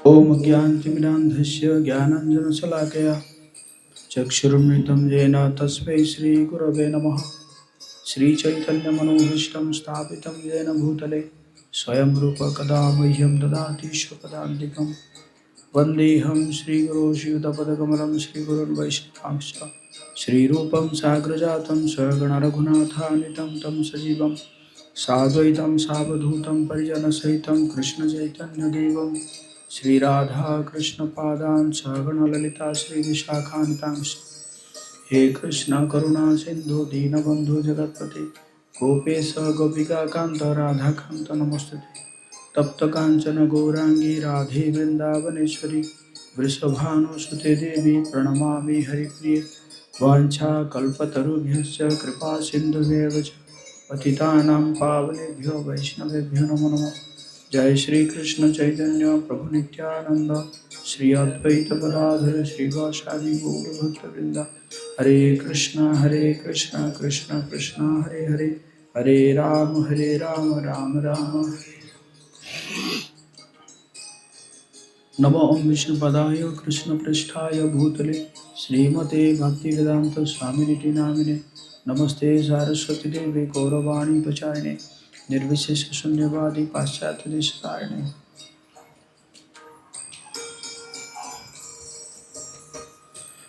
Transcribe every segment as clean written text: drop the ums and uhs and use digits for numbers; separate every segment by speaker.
Speaker 1: ओम ज्ञानतिमिरान्धस्य ज्ञानाञ्जनशलाकया चक्षुरुन्मिलितं येन तस्मै श्रीगुरवे नमः। श्रीचैतन्यमनोभीष्टं स्थापितं येन भूतले स्वयं रूप कदा मह्यं ददाति स्वपदान्तिकं। वन्देऽहं श्रीगुरो श्रीयुतपदकमलं श्रीगुरुन् वैष्णवांश्च श्रीरूपं साग्रजातं सगण रघुनाथान्वितं तं सजीवं साद्वैतं सावधूतं परिजनसहितं कृष्णचैतन्यदेवं श्रीराधा कृष्णपादान् सगण ललिता श्रीविशाखान्वितांश्च। हे कृष्ण करुणा सिंधु दीनबंधु जगतपते गोपेश गोपिकाकांत राधाकांत नमोस्तुते। तप्त कांचन गौरांगी राधे वृंदावनेश्वरी वृषभानुसुते देवी प्रणमामि हरिप्रिये। वाञ्छा कल्पतरुभ्यश्च कृपा सिन्धुभ्येव च पतितानां पावनेभ्यो वैष्णवेभ्यो नमो नमः। जय श्री कृष्ण चैतन्य प्रभु नित्यानंद श्री अद्वैत गदाधर श्रीवासादि गौरभक्तवृंद। हरे कृष्ण कृष्ण कृष्ण हरे हरे, हरे राम राम राम। नमो ओम विष्णुपदाय कृष्ण पृष्ठाय भूतले श्रीमते भक्तिवेदांत स्वामिनिति नामिने। नमस्ते सारस्वती देवी गौरवाणी प्रचारिणे निर्विशेष शून्यवादी पाश्चात्य देशतारिणे।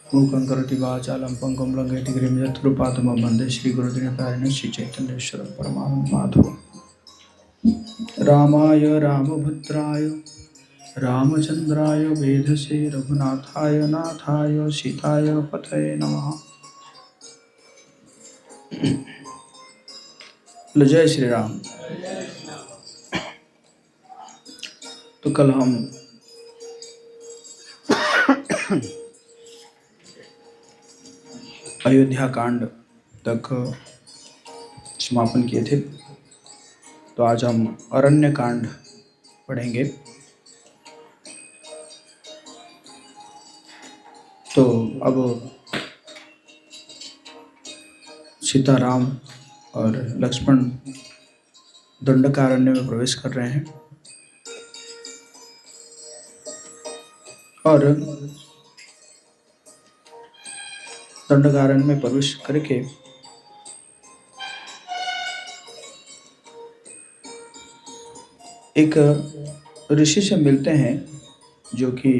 Speaker 1: मूकं करोति वाचालं पंकुं लंघयति गिरिं यत्कृपातमहं वन्दे श्रीगुरुदिनतारिणे श्रीचैतन्येश्वरं परमानन्दमाधवम्। रामाय रामभद्राय रामचंद्राय वेधसे रघुनाथाय नाथाय सीताय पतये नमः। जय श्री राम। तो कल हम अयोध्या कांड तक समापन किए थे, तो आज हम अरण्य कांड पढ़ेंगे। तो अब सीताराम और लक्ष्मण दंडकारण्य में प्रवेश कर रहे हैं और दंडकारण्य में प्रवेश करके एक ऋषि से मिलते हैं जो कि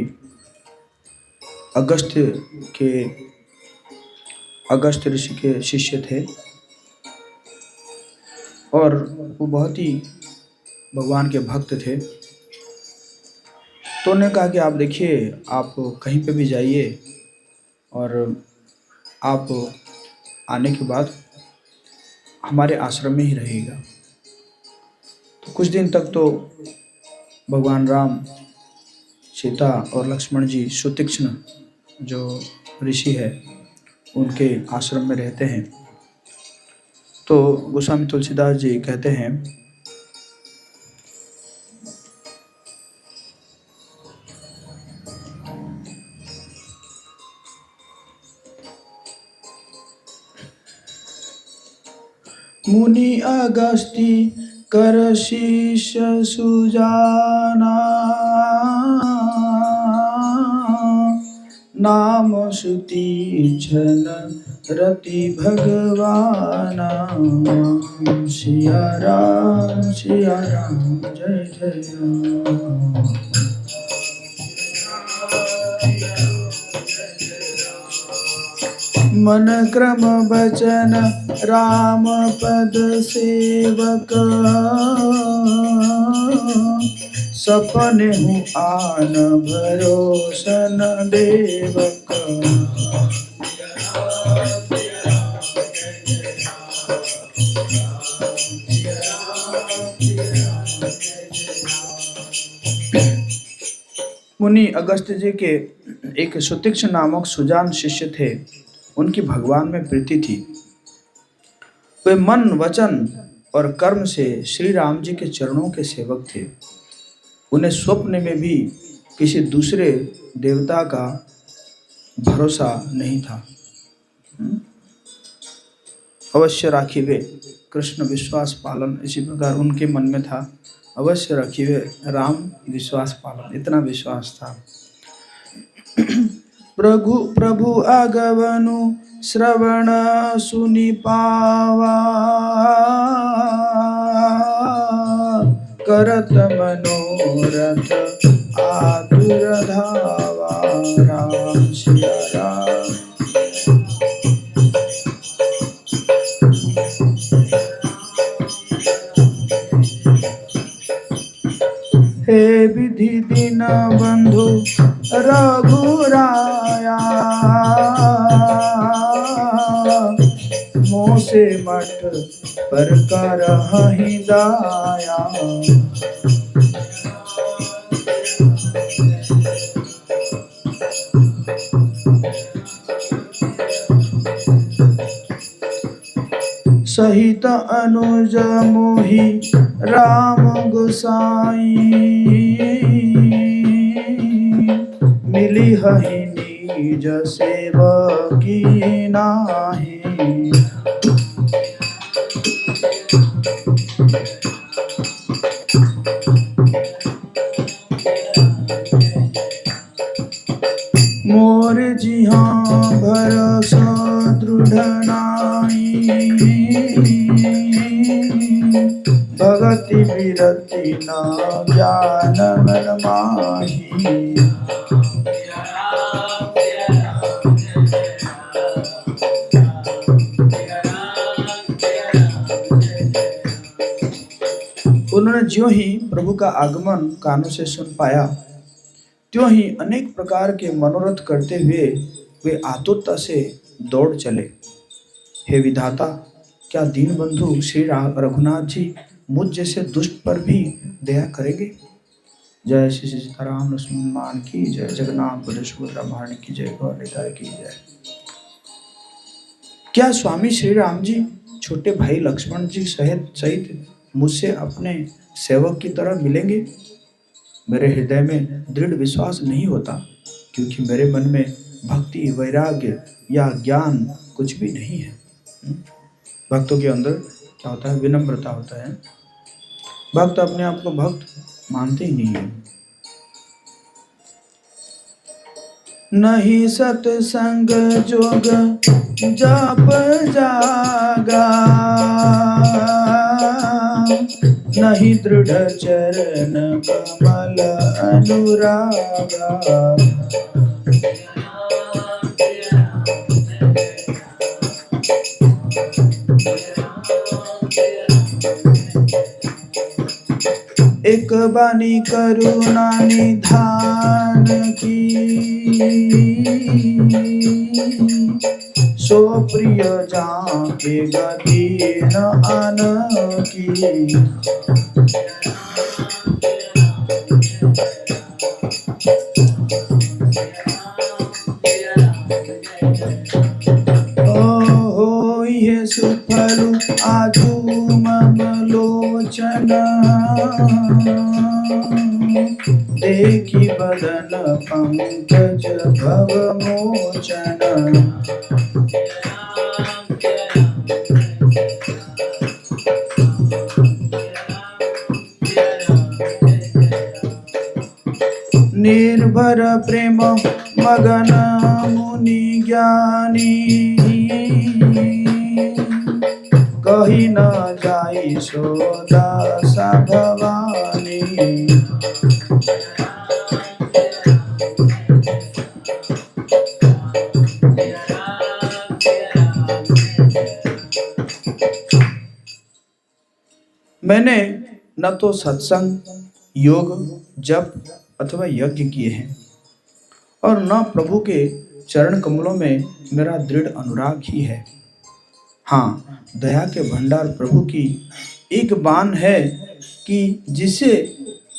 Speaker 1: अगस्त्य ऋषि के शिष्य थे और वो बहुत ही भगवान के भक्त थे। तो उन्होंने कहा कि आप देखिए, आप कहीं पे भी जाइए और आप आने के बाद हमारे आश्रम में ही रहेगा। तो कुछ दिन तक तो भगवान राम, सीता और लक्ष्मण जी सुतीक्ष्ण जो ऋषि है उनके आश्रम में रहते हैं। तो गोस्वामी तुलसीदास जी कहते हैं, मुनि अगस्ती कर शीश सुजाना नाम सुतीक्षण रति भगवाना। सिया राम जय जय राम। मन क्रम बचन राम पद सेवक सपने हूँ आन भरोसन देवक। मुनि अगस्त्य जी के एक सुतीक्ष्ण नामक सुजान शिष्य थे। उनकी भगवान में प्रीति थी। वे मन वचन और कर्म से श्री राम जी के चरणों के सेवक थे। उन्हें स्वप्न में भी किसी दूसरे देवता का भरोसा नहीं था। अवश्य राखिबे कृष्ण विश्वास पालन, इसी प्रकार उनके मन में था अवश्य रखिए राम विश्वास पालन, इतना विश्वास था। प्रभु प्रभु आगवनु श्रवण सुनि पावा, करत मनोरथ आतुर धावा। राम सिया राम। हे विधि दीन बंधु रघुराया, मोह से मठ पर करहि दाया। सहित अनुज मोहि राम गोसाई, मिली हहि निज सेवकी नाहि। मोर जिहा भरोसा दृढ़ नाई, भगति विरति न ज्ञान मन माही। उन्होंने ज्यों ही प्रभु का आगमन कानों से सुन पाया, त्यों ही अनेक प्रकार के मनोरथ करते हुए वे आतुरता से दौड़ चले। हे विधाता, क्या दीन बंधु श्री रघुनाथ जी मुझ जैसे दुष्ट पर भी दया करेंगे? जय श्री सीताराम लक्ष्मण हनुमान की जय, जगन्नाथ बलदेव सुभद्रा महारानी की जय, गौर निताई की जय। क्या स्वामी श्री राम जी छोटे भाई लक्ष्मण जी सहित मुझसे अपने सेवक की तरह मिलेंगे? मेरे हृदय में दृढ़ विश्वास नहीं होता, क्योंकि मेरे मन में भक्ति, वैराग्य या ज्ञान कुछ भी नहीं है। भक्तों के अंदर क्या होता है? विनम्रता होता है। भक्त अपने आप को भक्त मानते ही नहीं है। नहीं सत्संग जोग जप जागा, नहीं दृढ़ चरण कमल अनुरागा। एक बानी करुणा निधान की, सो प्रिय जाके गति न आन की। ओ ये सुफल आजू मम लोचन, देखी बदन पंकज भव मोचन। निर्भर प्रेम मगन मुनि ज्ञानी, कही न जाई सो दासा भवानी। मैंने न तो सत्संग, योग, जप अथवा यज्ञ किए हैं, और न प्रभु के चरण कमलों में मेरा दृढ़ अनुराग ही है। हाँ, दया के भंडार प्रभु की एक बान है कि जिसे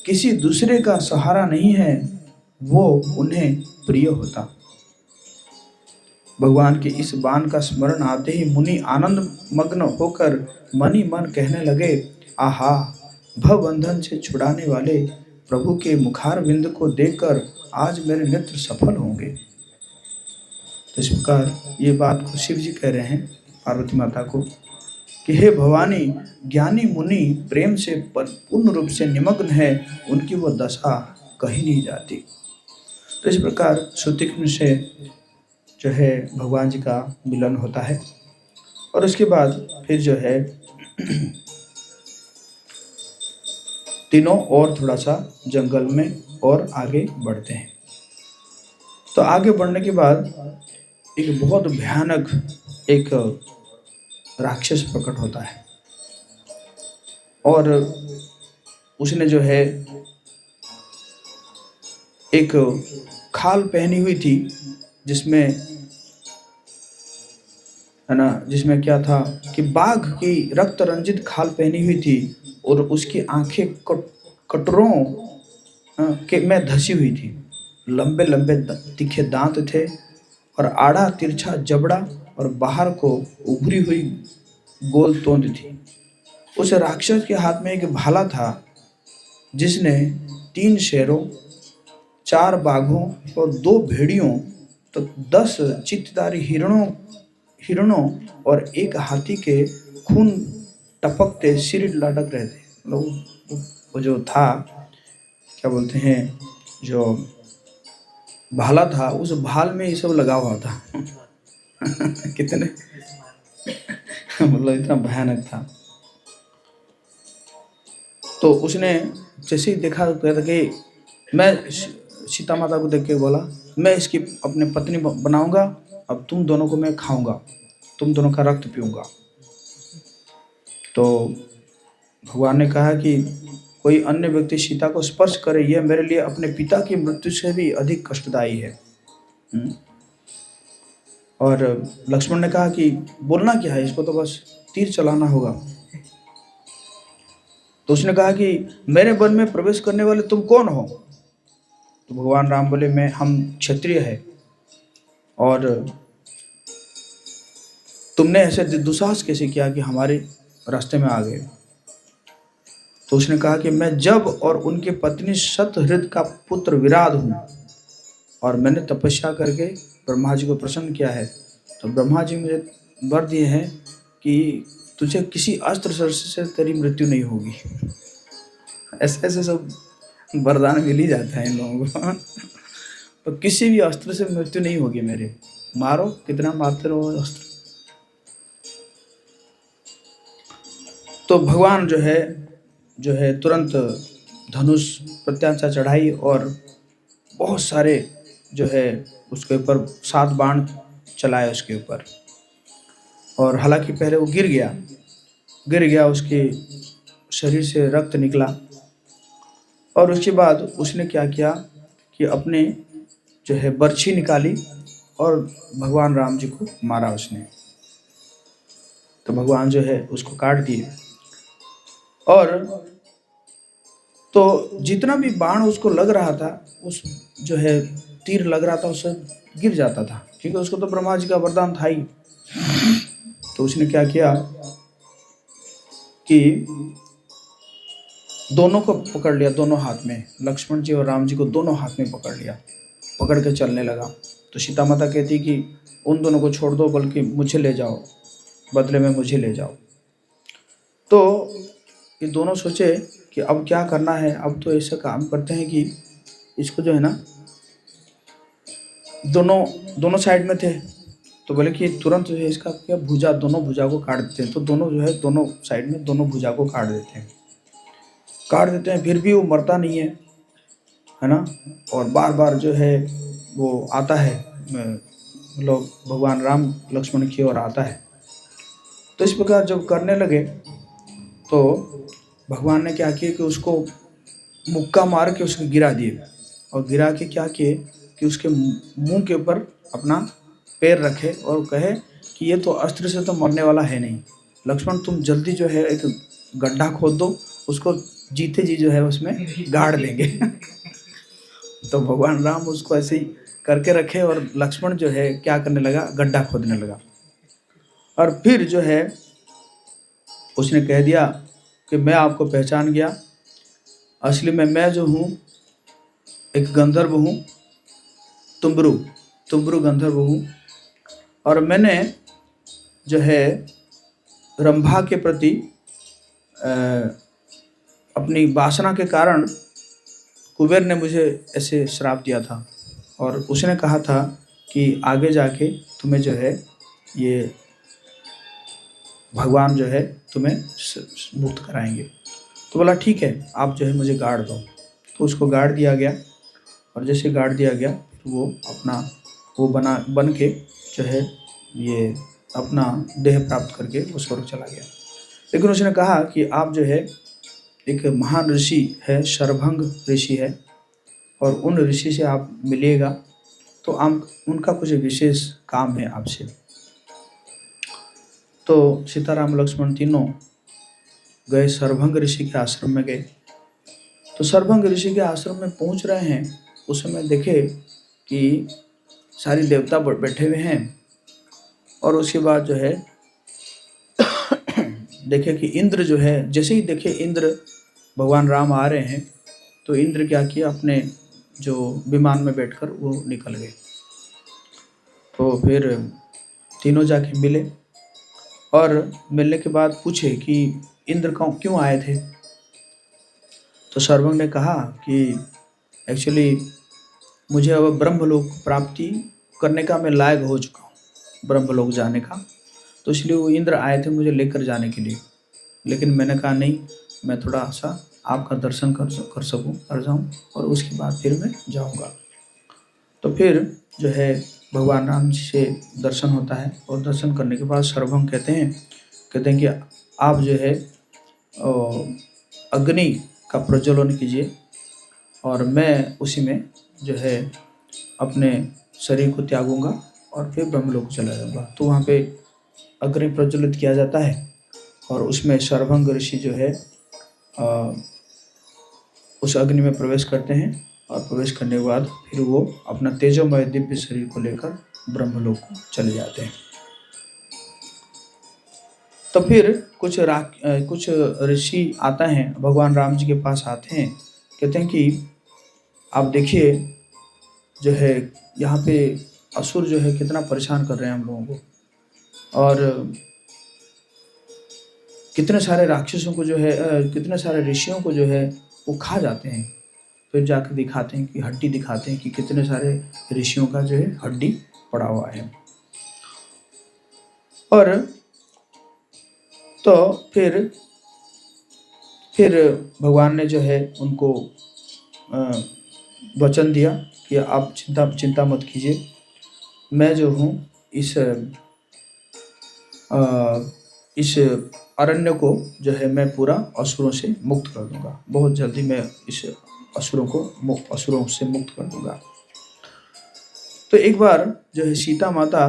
Speaker 1: किसी दूसरे का सहारा नहीं है, वो उन्हें प्रिय होता। भगवान के इस बान का स्मरण आते ही मुनि आनंद मग्न होकर मन ही मन कहने लगे, आहा, भवबंधन से छुड़ाने वाले प्रभु के मुखार बिंद को देखकर आज मेरे नेत्र सफल होंगे। तो इस प्रकार ये बात को शिव जी कह रहे हैं पार्वती माता को। कि हे भवानी, ज्ञानी मुनि प्रेम से पूर्ण रूप से निमग्न है, उनकी वो दशा कहीं नहीं जाती। तो इस प्रकार श्रुतिकृष्ण से जो है भगवान जी का मिलन होता है। और उसके बाद फिर जो है तीनों और थोड़ा सा जंगल में और आगे बढ़ते हैं। तो आगे बढ़ने के बाद एक बहुत भयानक एक राक्षस प्रकट होता है, और उसने जो है एक खाल पहनी हुई थी, जिसमें है ना, जिसमें क्या था कि बाघ की रक्त रंजित खाल पहनी हुई थी, और उसकी आंखें कटरों के में धसी हुई थी। लंबे लंबे तीखे दांत थे, और आड़ा तिरछा जबड़ा, और बाहर को उभरी हुई गोल तोंद थी। उस राक्षस के हाथ में एक भाला था, जिसने 3 शेरों, 4 बाघों और 2 भेड़ियों, तो 10 चित्तधारी हिरणों और एक हाथी के खून टपकते सिर लटक रहे थे। मतलब वो जो था, क्या बोलते हैं, जो भाला था, उस भाल में ये सब लगा हुआ था। कितने मतलब इतना भयानक था। तो उसने जैसे ही देखा तो कहता कि मैं सीता माता को देख के बोला, मैं इसकी अपने पत्नी बनाऊंगा, अब तुम दोनों को मैं खाऊंगा, तुम दोनों का रक्त पीऊंगा। तो भगवान ने कहा कि कोई अन्य व्यक्ति सीता को स्पर्श करे, यह मेरे लिए अपने पिता की मृत्यु से भी अधिक कष्टदायी है। और लक्ष्मण ने कहा कि बोलना क्या है, इसको तो बस तीर चलाना होगा। तो उसने कहा कि मेरे वन में प्रवेश करने वाले तुम कौन हो? तो भगवान राम बोले, मैं हम क्षत्रिय है, और तुमने ऐसे दुस्साहस कैसे किया कि हमारे रास्ते में आ गए? तो उसने कहा कि मैं जब और उनकी पत्नी शतहृद का पुत्र विराट हूँ, और मैंने तपस्या करके ब्रह्मा जी को प्रसन्न किया है। तो ब्रह्मा जी मुझे वर दिए हैं कि तुझे किसी अस्त्र शस्त्र से तेरी मृत्यु नहीं होगी। ऐसे ऐसे सब वरदान मिल ही जाता है इन लोगों को। तो किसी भी अस्त्र से मृत्यु नहीं होगी मेरे, मारो कितना मारते रहो अस्त्र। तो भगवान जो है तुरंत धनुष प्रत्याशा चढ़ाई, और बहुत सारे जो है उसके ऊपर 7 बाण चलाए उसके ऊपर। और हालांकि पहले वो गिर गया, उसके शरीर से रक्त निकला। और उसके बाद उसने क्या किया कि अपने जो है बर्छी निकाली, और भगवान राम जी को मारा उसने। तो भगवान जो है उसको काट दिए, और तो जितना भी बाण उसको लग रहा था, उस जो है तीर लग रहा था, उससे गिर जाता था, क्योंकि उसको तो ब्रह्मा जी का वरदान था ही। तो उसने क्या किया कि दोनों को पकड़ लिया, दोनों हाथ में, लक्ष्मण जी और राम जी को दोनों हाथ में पकड़ लिया, पकड़ के चलने लगा। तो सीता माता कहती कि उन दोनों को छोड़ दो, बल्कि मुझे ले जाओ, बदले में मुझे ले जाओ। तो ये दोनों सोचे कि अब क्या करना है, अब तो ऐसा काम करते हैं कि इसको जो है ना, दोनों साइड में थे, तो बोले कि तुरंत जो है इसका क्या भुजा, दोनों भुजा को काट देते हैं। तो दोनों जो है दोनों साइड में दोनों भुजा को काट देते हैं, फिर भी वो मरता नहीं है ना। और बार बार जो है वो आता है, लोग भगवान राम लक्ष्मण की ओर आता है। तो इस प्रकार जब करने लगे, तो भगवान ने क्या किया कि उसको मुक्का मार के उसको गिरा दिए, और गिरा के क्या किए कि उसके मुंह के ऊपर अपना पैर रखे, और कहे कि ये तो अस्त्र से तो मरने वाला है नहीं, लक्ष्मण तुम जल्दी जो है एक गड्ढा खोद दो, उसको जीते जी जो है उसमें गाड़ देंगे। तो भगवान राम उसको ऐसे ही करके रखे, और लक्ष्मण जो है क्या करने लगा, गड्ढा खोदने लगा। और फिर जो है उसने कह दिया कि मैं आपको पहचान गया, असली में मैं जो हूँ एक गंधर्व हूँ, तुम्बरु गंधर्व हूँ, और मैंने जो है रंभा के प्रति अ, अपनी वासना के कारण कुबेर ने मुझे ऐसे श्राप दिया था और उसने कहा था कि आगे जाके तुम्हें जो है ये भगवान जो है तुम्हें मुक्त कराएंगे। तो बोला ठीक है, आप जो है मुझे गाड़ दो। तो उसको गाड़ दिया गया और जैसे गाड़ दिया गया फिर वो अपना वो बन के जो है ये अपना देह प्राप्त करके वो स्वर्ग चला गया। लेकिन उसने कहा कि आप जो है एक महान ऋषि है, शरभंग ऋषि है, और उन ऋषि से आप मिलिएगा तो आप उनका कुछ विशेष काम है आपसे। तो सीताराम लक्ष्मण तीनों गए, शरभंग ऋषि के आश्रम में गए। तो शरभंग ऋषि के आश्रम में पहुंच रहे हैं, उस समय देखे कि सारी देवता बैठे हुए हैं और उसके बाद जो है देखे कि इंद्र जो है, जैसे ही देखे इंद्र भगवान राम आ रहे हैं तो इंद्र क्या किया, अपने जो विमान में बैठकर वो निकल गए। तो फिर तीनों जाके मिले और मिलने के बाद पूछे कि इंद्र क्यों आए थे। तो शरभंग ने कहा कि एक्चुअली मुझे अब ब्रह्मलोक प्राप्ति करने का मैं लायक हो चुका हूँ, ब्रह्मलोक जाने का, तो इसलिए वो इंद्र आए थे मुझे लेकर जाने के लिए। लेकिन मैंने कहा नहीं, मैं थोड़ा सा आपका दर्शन कर जाऊँ और उसके बाद फिर मैं जाऊँगा। तो फिर जो है भगवान राम जी से दर्शन होता है और दर्शन करने के बाद शरभंग कहते हैं कि आप जो है अग्नि का प्रज्वलन कीजिए और मैं उसी में जो है अपने शरीर को त्यागूंगा और फिर ब्रह्मलोक चला जाऊंगा। तो वहाँ पे अग्नि प्रज्वलित किया जाता है और उसमें शरभंग ऋषि जो है उस अग्नि में प्रवेश करते हैं और प्रवेश करने के बाद फिर वो अपना तेजोमय दिव्य शरीर को लेकर ब्रह्मलोक को चले जाते हैं। तो फिर कुछ ऋषि आता हैं, भगवान राम जी के पास आते हैं, कहते हैं कि आप देखिए जो है यहाँ पे असुर जो है कितना परेशान कर रहे हैं हम लोगों को, और कितने सारे राक्षसों को जो है कितने सारे ऋषियों को जो है वो खा जाते हैं। फिर जाकर दिखाते हैं कि हड्डी दिखाते हैं कि कितने सारे ऋषियों का जो है हड्डी पड़ा हुआ है। और तो फिर भगवान ने जो है उनको वचन दिया कि आप चिंता मत कीजिए, मैं जो हूँ इस अरण्य को जो है मैं पूरा असुरों से मुक्त कर दूंगा। बहुत जल्दी मैं इस असुरों से मुक्त कर दूंगा। तो एक बार जो है सीता माता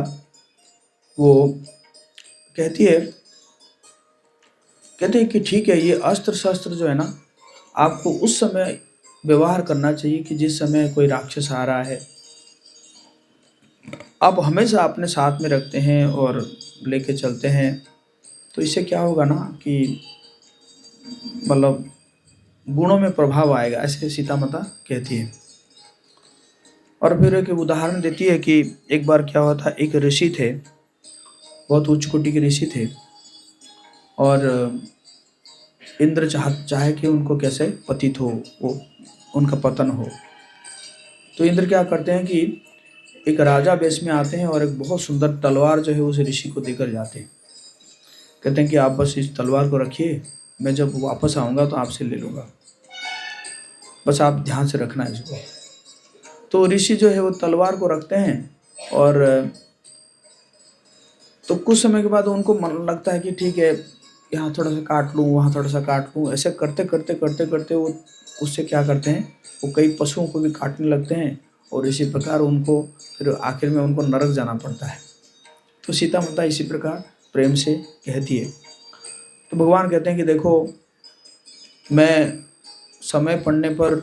Speaker 1: वो कहती है कि ठीक है, ये अस्त्र शस्त्र जो है ना आपको उस समय व्यवहार करना चाहिए कि जिस समय कोई राक्षस आ रहा है। आप हमेशा अपने साथ में रखते हैं और लेके चलते हैं, तो इससे क्या होगा ना कि मतलब गुणों में प्रभाव आएगा, ऐसे सीता माता कहती है। और फिर एक उदाहरण देती है कि एक बार क्या हुआ था, एक ऋषि थे, बहुत उच्च कोटि के ऋषि थे, और इंद्र चाहे कि उनको कैसे पतित हो, वो उनका पतन हो। तो इंद्र क्या करते हैं कि एक राजा वेश में आते हैं और एक बहुत सुंदर तलवार जो है उस ऋषि को देकर जाते हैं। कहते हैं कि आप बस इस तलवार को रखिए, मैं जब वापस आऊँगा तो आपसे ले लूँगा, बस आप ध्यान से रखना इसको। तो ऋषि जो है वो तलवार को रखते हैं और तो कुछ समय के बाद उनको मन लगता है कि ठीक है, यहाँ थोड़ा सा काट लूँ, वहाँ थोड़ा सा काट लूँ। ऐसे करते वो उससे क्या करते हैं, वो कई पशुओं को भी काटने लगते हैं और इसी प्रकार उनको फिर आखिर में उनको नरक जाना पड़ता है। तो सीता माता इसी प्रकार प्रेम से कहती है। तो भगवान कहते हैं कि देखो, मैं समय पड़ने पर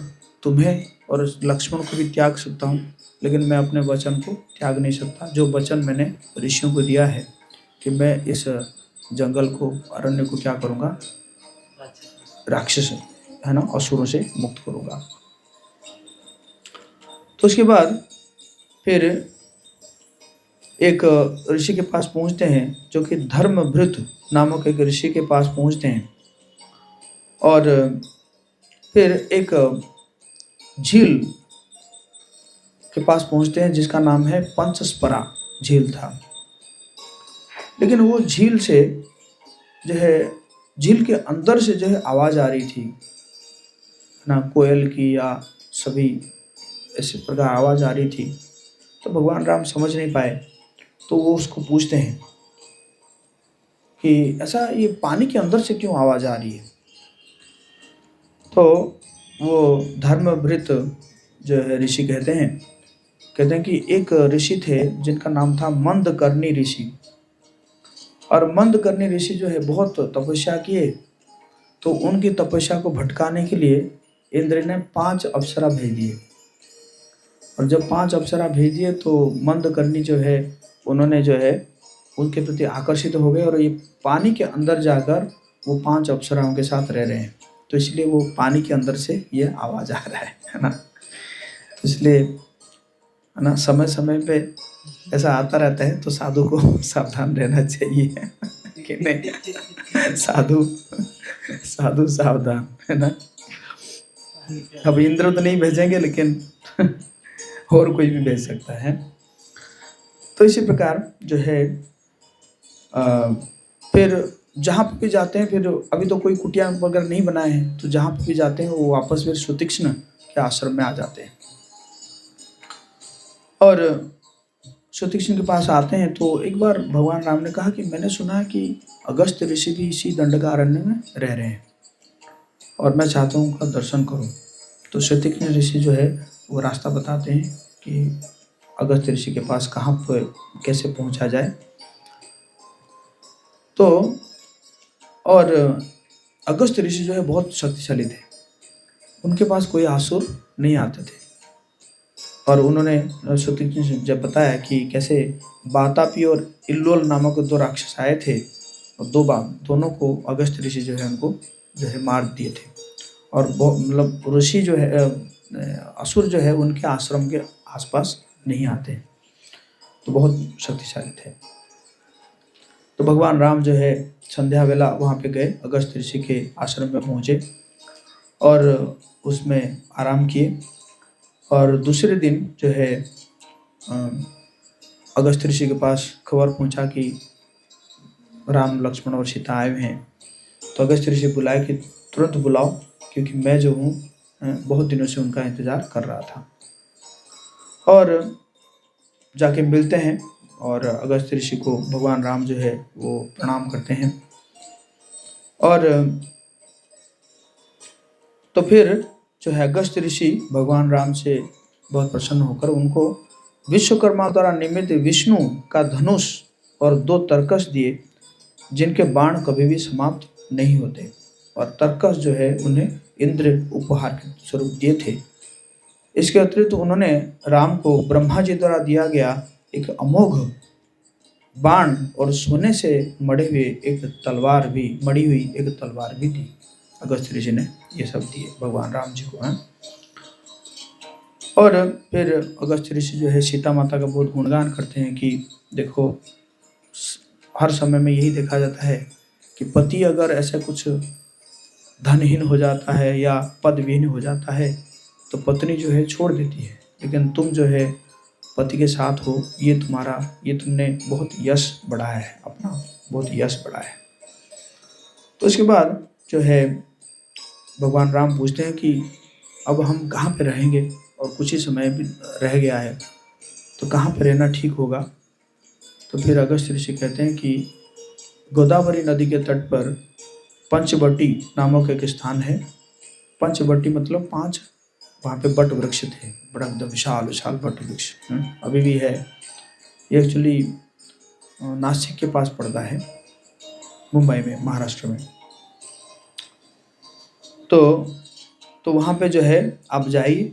Speaker 1: तुम्हें और लक्ष्मण को भी त्याग सकता हूँ, लेकिन मैं अपने वचन को त्याग नहीं सकता। जो वचन मैंने ऋषियों को दिया है कि मैं इस जंगल को, अरण्य को क्या करूँगा, राक्षस है ना, असुरों से मुक्त करूँगा। तो उसके बाद फिर एक ऋषि के पास पहुंचते हैं, जो कि धर्मभृत नामक एक ऋषि के पास पहुंचते हैं। और फिर एक झील के पास पहुंचते हैं जिसका नाम है पंचस्परा झील था। लेकिन वो झील से जो है, झील के अंदर से जो है आवाज़ आ रही थी ना, कोयल की या सभी ऐसे प्रकार आवाज़ आ रही थी। तो भगवान राम समझ नहीं पाए, तो वो उसको पूछते हैं कि ऐसा ये पानी के अंदर से क्यों आवाज़ आ रही है। तो वो धर्मभृत जो है ऋषि कहते हैं कि एक ऋषि थे जिनका नाम था मंदकर्णी ऋषि। और मंदकर्णी ऋषि जो है बहुत तपस्या किए, तो उनकी तपस्या को भटकाने के लिए इंद्र ने 5 अप्सरा भेज दिए। और जब 5 अप्सरा भेज दिए तो मंदकर्णी जो है, उन्होंने जो है उनके प्रति आकर्षित हो गए, और ये पानी के अंदर जाकर वो 5 अप्सराओं के साथ रह रहे हैं। तो इसलिए वो पानी के अंदर से ये आवाज़ आ रहा है ना। तो इसलिए है ना, समय समय पे ऐसा आता रहता है, तो साधु को सावधान रहना चाहिए कि नहीं। साधु साधु सावधान, है ना। अब इंद्र तो नहीं भेजेंगे, लेकिन और कोई भी भेज सकता है। तो इसी प्रकार जो है फिर जहाँ पे भी जाते हैं, फिर अभी तो कोई कुटिया वगैरह नहीं बनाए हैं, तो जहाँ पे भी जाते हैं वो वापस फिर सुतीक्ष्ण के आश्रम में आ जाते हैं। और सुतीक्ष्ण के पास आते हैं तो एक बार भगवान राम ने कहा कि मैंने सुना है कि अगस्त्य ऋषि भी इसी दंडकारण्य में रह रहे हैं, और मैं चाहता हूँ उनका दर्शन करूँ। तो सुतीक्ष्ण ऋषि जो है वो रास्ता बताते हैं कि अगस्त्य ऋषि के पास कहाँ पर कैसे पहुँचा जाए। तो और अगस्त्य ऋषि जो है बहुत शक्तिशाली थे, उनके पास कोई असुर नहीं आते थे। और उन्होंने सुतीक्ष्ण से जब बताया कि कैसे वातापी और इल्लोल नामक 2 राक्षस आए थे, और दोनों को अगस्त्य ऋषि जो है उनको जो है मार दिए थे। और मतलब ऋषि जो है असुर जो है उनके आश्रम के आसपास नहीं आते, तो बहुत शक्तिशाली थे। तो भगवान राम जो है संध्या वेला वहाँ पे गए, अगस्त्य ऋषि के आश्रम में पहुँचे और उसमें आराम किए। और दूसरे दिन जो है अगस्त्य ऋषि के पास खबर पहुंचा कि राम लक्ष्मण और सीता आए हुए हैं। तो अगस्त्य ऋषि बुलाए कि तुरंत बुलाओ, क्योंकि मैं जो हूँ बहुत दिनों से उनका इंतज़ार कर रहा था। और जाके मिलते हैं, और अगस्त्य ऋषि को भगवान राम जो है वो प्रणाम करते हैं। और तो फिर जो है अगस्त्य ऋषि भगवान राम से बहुत प्रसन्न होकर उनको विश्वकर्मा द्वारा निर्मित विष्णु का धनुष और 2 तरकस दिए, जिनके बाण कभी भी समाप्त नहीं होते। और तरकस जो है उन्हें इंद्र उपहार के स्वरूप दिए थे। इसके अतिरिक्त उन्होंने राम को ब्रह्मा जी द्वारा दिया गया एक अमोघ बाण और सोने से मड़ी हुई एक तलवार भी दी। अगस्त्य ऋषि ने ये सब दिए भगवान राम जी को हैं। और फिर अगस्त्य ऋषि जो है सीता माता का बहुत गुणगान करते हैं कि देखो, हर समय में यही देखा जाता है कि पति अगर ऐसा कुछ धनहीन हो जाता है या पदविहीन हो जाता है तो पत्नी जो है छोड़ देती है, लेकिन तुम जो है पति के साथ हो, ये तुमने बहुत यश बढ़ाया है, अपना बहुत यश बढ़ाया है। तो उसके बाद जो है भगवान राम पूछते हैं कि अब हम कहाँ पे रहेंगे, और कुछ ही समय भी रह गया है, तो कहाँ पे रहना ठीक होगा। तो फिर अगस्त्य ऋषि कहते हैं कि गोदावरी नदी के तट पर पंचवटी नामक एक स्थान है। पंचवटी मतलब 5, वहाँ पे बट वृक्ष थे, बड़ा एकदम विशाल विशाल बट वृक्ष अभी भी है। ये एक्चुअली नासिक के पास पड़ता है, मुंबई में, महाराष्ट्र में। तो वहाँ पे जो है आप जाइए।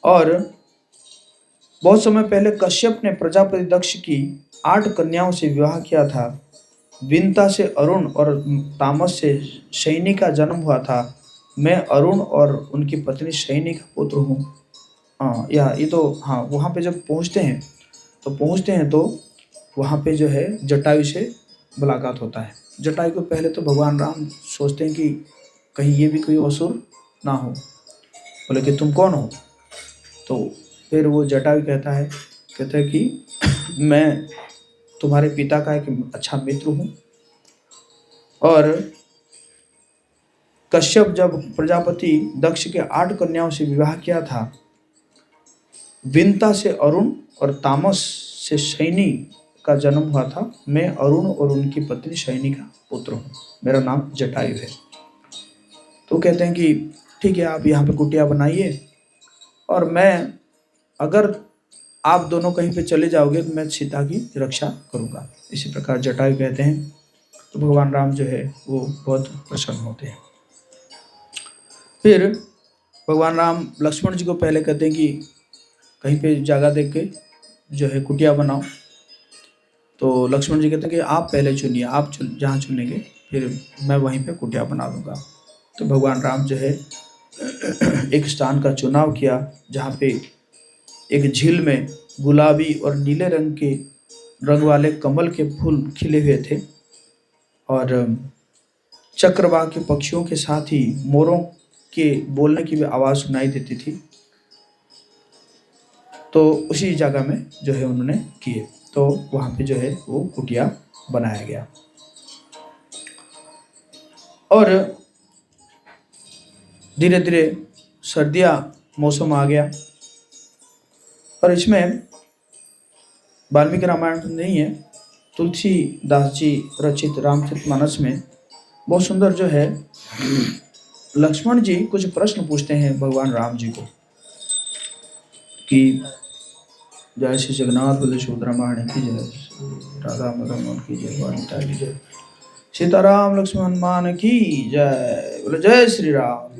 Speaker 1: और बहुत समय पहले कश्यप ने प्रजापति दक्ष की 8 कन्याओं से विवाह किया था। विंता से अरुण और तामस से शयनी का जन्म हुआ था। मैं अरुण और उनकी पत्नी शयनी का पुत्र हूँ। हाँ, ये तो हाँ, वहाँ पे जब पहुँचते हैं तो वहाँ पे जो है जटायु से मुलाकात होता है। जटायु को पहले तो भगवान राम सोचते हैं कि कहीं ये भी कोई असुर ना हो। बोले कि तुम कौन हो? तो फिर वो जटायु कहता है कि मैं तुम्हारे पिता का एक अच्छा मित्र हूँ, और कश्यप जब प्रजापति दक्ष के 8 कन्याओं से विवाह किया था, विंता से अरुण और तामस से शैनी का जन्म हुआ था। मैं अरुण और उनकी पत्नी शैनी का पुत्र हूँ, मेरा नाम जटायु है। तो कहते हैं कि ठीक है, आप यहाँ पे कुटिया बनाइए, और मैं अगर आप दोनों कहीं पे चले जाओगे तो मैं सीता की रक्षा करूँगा। इसी प्रकार जटायु कहते हैं। तो भगवान राम जो है वो बहुत प्रसन्न होते हैं। फिर भगवान राम लक्ष्मण जी को पहले कहते हैं कि कहीं पे जगह देख के जो है कुटिया बनाओ। तो लक्ष्मण जी कहते हैं कि आप पहले चुनिए, आप जहाँ चुनेंगे फिर मैं वहीं पे कुटिया बना दूंगा। तो भगवान राम जो है एक स्थान का चुनाव किया जहाँ पे एक झील में गुलाबी और नीले रंग वाले कमल के फूल खिले हुए थे, और चक्रवाक के पक्षियों के साथ ही मोरों के बोलने की भी आवाज़ सुनाई देती थी। तो उसी जगह में जो है उन्होंने किए। तो वहाँ पे जो है वो कुटिया बनाया गया। और धीरे धीरे सर्दियाँ मौसम आ गया, और इसमें वाल्मीकि रामायण तो नहीं है, तुलसीदास जी रचित रामचरितमानस में बहुत सुंदर जो है लक्ष्मण जी कुछ प्रश्न पूछते हैं भगवान राम जी को कि जय श्री जगन्नाथ बोले सुभद्रामाण की जय, राधा मदन मोहन की जय, वाणिता की जय, सीताराम लक्ष्मण हनुमान की जय, बोले जय श्री राम।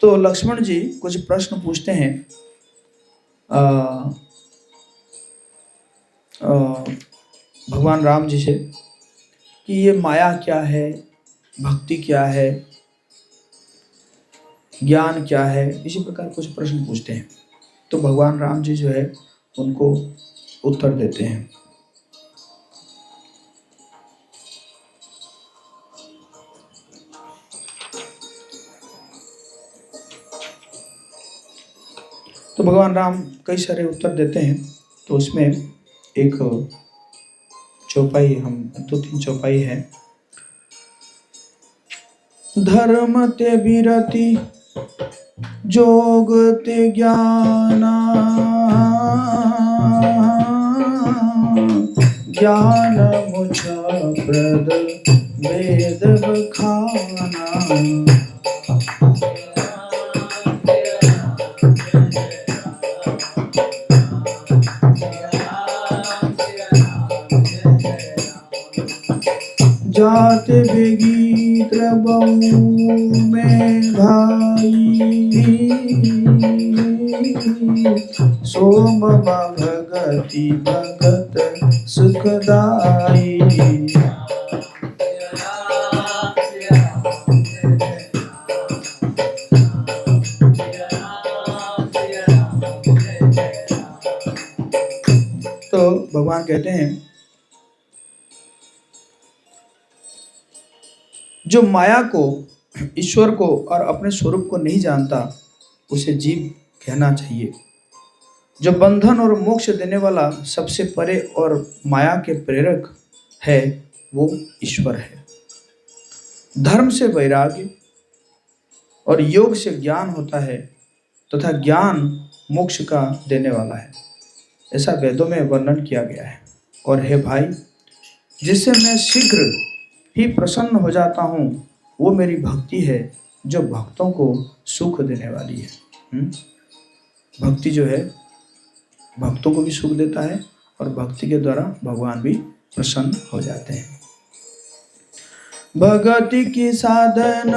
Speaker 1: तो लक्ष्मण जी कुछ प्रश्न पूछते हैं भगवान राम जी से कि ये माया क्या है, भक्ति क्या है, ज्ञान क्या है, इसी प्रकार कुछ प्रश्न पूछते हैं। तो भगवान राम जी जो है उनको उत्तर देते हैं। तो भगवान राम कई सारे उत्तर देते हैं। तो उसमें एक चौपाई, हम 2-3 चौपाई है। धर्म ते विरति जोग ते ज्ञाना, ज्ञान मुझ प्रद वेद बखाना। जात बेगीत बहु में भाई, सोम भगति भगत सुखदाई। तो भगवान कहते हैं जो माया को, ईश्वर को और अपने स्वरूप को नहीं जानता उसे जीव कहना चाहिए। जो बंधन और मोक्ष देने वाला सबसे परे और माया के प्रेरक है वो ईश्वर है। धर्म से वैराग्य और योग से ज्ञान होता है तथा ज्ञान मोक्ष का देने वाला है, ऐसा वेदों में वर्णन किया गया है। और हे भाई, जिससे मैं शीघ्र ही प्रसन्न हो जाता हूँ वो मेरी भक्ति है जो भक्तों को सुख देने वाली है। भक्ति जो है भक्तों को भी सुख देता है, और भक्ति के द्वारा भगवान भी प्रसन्न हो जाते हैं। भगति की साधन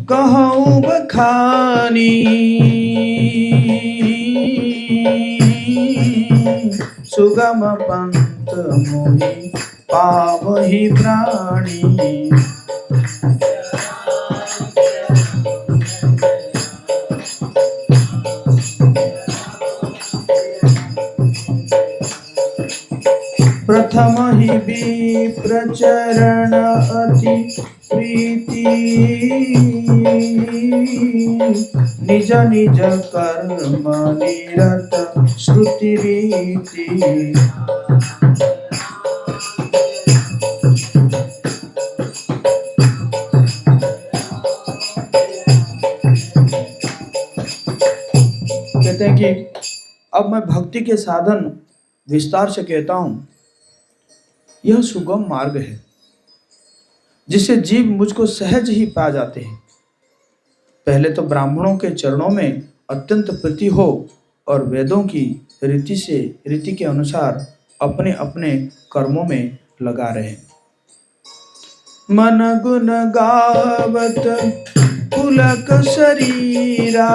Speaker 1: कहूँ बखानी, सुगम पंथ मोहि पावहि प्राणी। प्रचरण अति प्रीति निज निज कर्म निरत श्रुति रीति कहते हैं कि अब मैं भक्ति के साधन विस्तार से कहता हूं। यह सुगम मार्ग है जिससे जीव मुझको सहज ही पा जाते हैं। पहले तो ब्राह्मणों के चरणों में अत्यंत प्रीति हो और वेदों की रीति के अनुसार अपने अपने कर्मों में लगा रहे। मन गुण गावत पुलक शरीरा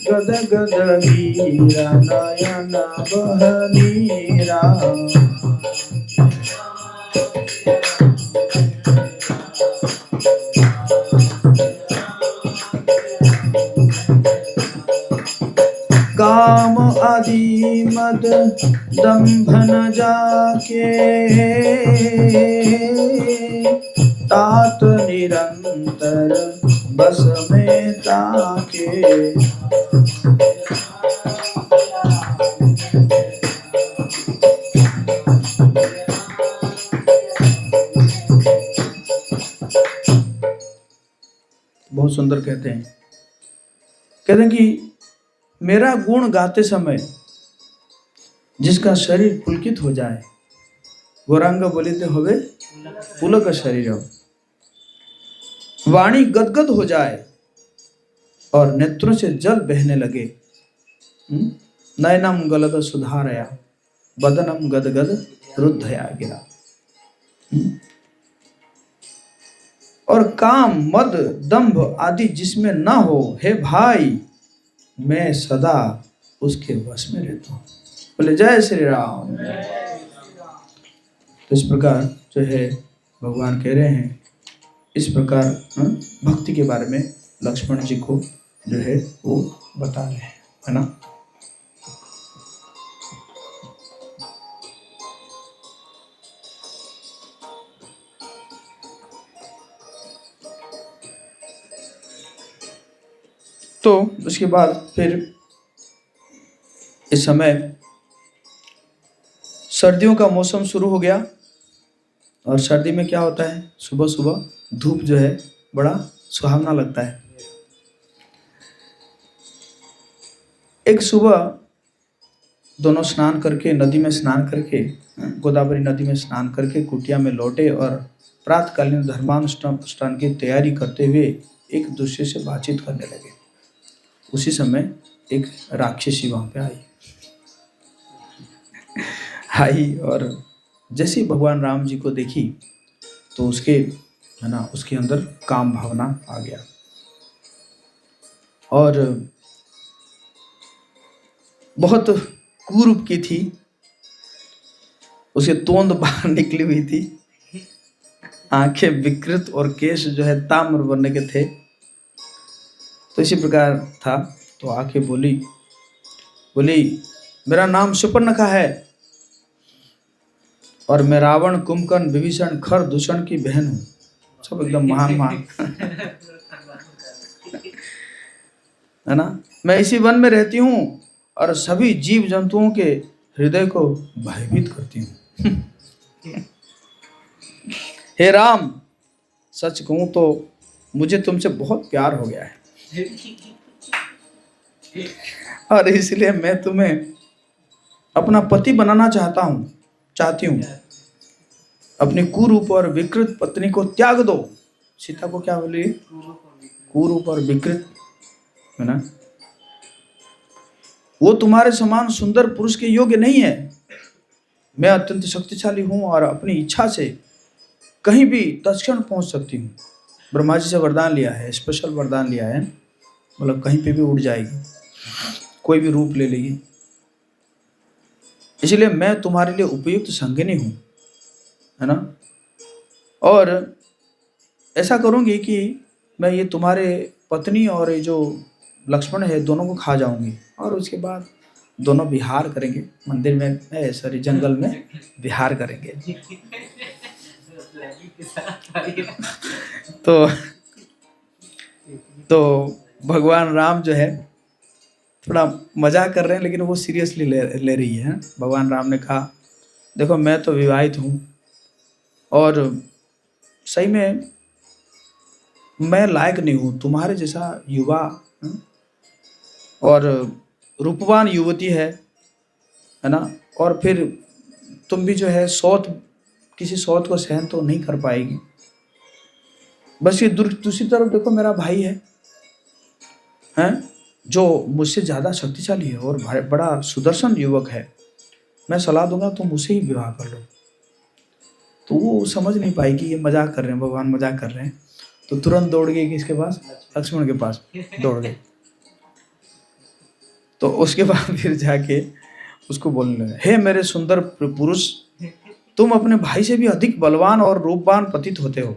Speaker 1: गद गद वीरा नयन बहनीरा काम आदि मद दंभन जाके तात निरंतर बस में ताके बहुत सुंदर कहते हैं कि मेरा गुण गाते समय जिसका शरीर पुलकित हो जाए, गौरांग बोलिते होवे पुलक शरीर, वाणी गदगद हो जाए और नेत्रों से जल बहने लगे, नयनम गलद सुधारया बदनम गदगद रुद्धया गिरा, और काम मद दंभ आदि जिसमें न हो, हे भाई मैं सदा उसके वश में रहता हूं। बोले जय श्री राम। तो इस प्रकार जो है भगवान कह रहे हैं, इस प्रकार भक्ति के बारे में लक्ष्मण जी को जो है वो बता रहे हैं, है ना। तो उसके बाद फिर इस समय सर्दियों का मौसम शुरू हो गया और सर्दी में क्या होता है, सुबह सुबह धूप जो है बड़ा सुहावना लगता है। एक सुबह दोनों स्नान करके, नदी में स्नान करके, गोदावरी नदी में स्नान करके कुटिया में लौटे और प्रातःकालीन धर्मानुष्ठान की तैयारी करते हुए एक दूसरे से बातचीत करने लगे। उसी समय एक राक्षसी वहां पे आई और जैसे ही भगवान राम जी को देखी तो उसके, है ना, उसके अंदर काम भावना आ गया और बहुत कुरूप की थी, उसके तोंद बाहर निकली हुई थी, आंखें विकृत और केश जो है ताम्र वर्ण के थे। तो इसी प्रकार था। तो आके बोली मेरा नाम सुपर्णखा है और मैं रावण, कुंभकर्ण, विभीषण, खर, दूषण की बहन हूं। सब एकदम महान है ना। मैं इसी वन में रहती हूँ और सभी जीव जंतुओं के हृदय को भयभीत करती हूँ। हे राम, सच कहूं तो मुझे तुमसे बहुत प्यार हो गया है और इसलिए मैं तुम्हें अपना पति बनाना चाहती हूँ। अपनी कुरूप और विकृत पत्नी को त्याग दो। सीता को क्या बोली? कुरूप और विकृत, है ना। वो तुम्हारे समान सुंदर पुरुष के योग्य नहीं है। मैं अत्यंत शक्तिशाली हूं और अपनी इच्छा से कहीं भी तत्क्षण पहुंच सकती हूँ। ब्रह्मा जी से वरदान लिया है, स्पेशल वरदान लिया है, मतलब कहीं पे भी उड़ जाएगी, कोई भी रूप ले लेगी। इसलिए मैं तुम्हारे लिए उपयुक्त संगिनी हूँ, है ना। और ऐसा करूँगी कि मैं ये तुम्हारे पत्नी और ये जो लक्ष्मण है दोनों को खा जाऊंगी और उसके बाद दोनों विहार करेंगे मंदिर में, सॉरी जंगल में विहार करेंगे। तो तो भगवान राम जो है थोड़ा मजाक कर रहे हैं, लेकिन वो सीरियसली ले रही है। भगवान राम ने कहा, देखो मैं तो विवाहित हूँ और सही में मैं लायक नहीं हूँ तुम्हारे जैसा युवा और रूपवान युवती है ना। और फिर तुम भी जो है किसी सौत को सहन तो नहीं कर पाएगी। बस ये दूसरी तरफ देखो मेरा भाई है जो मुझसे ज़्यादा शक्तिशाली है और बड़ा सुदर्शन युवक है। मैं सलाह दूंगा तुम उसे ही विवाह कर लो। तो वो समझ नहीं पाएगी ये मजाक कर रहे हैं, भगवान मजाक कर रहे हैं। तो तुरंत दौड़ गई किसके पास, लक्ष्मण के पास दौड़ गई। तो उसके बाद फिर जाके उसको बोलने लगा, हे मेरे सुंदर पुरुष, तुम अपने भाई से भी अधिक बलवान और रूपवान प्रतीत होते हो,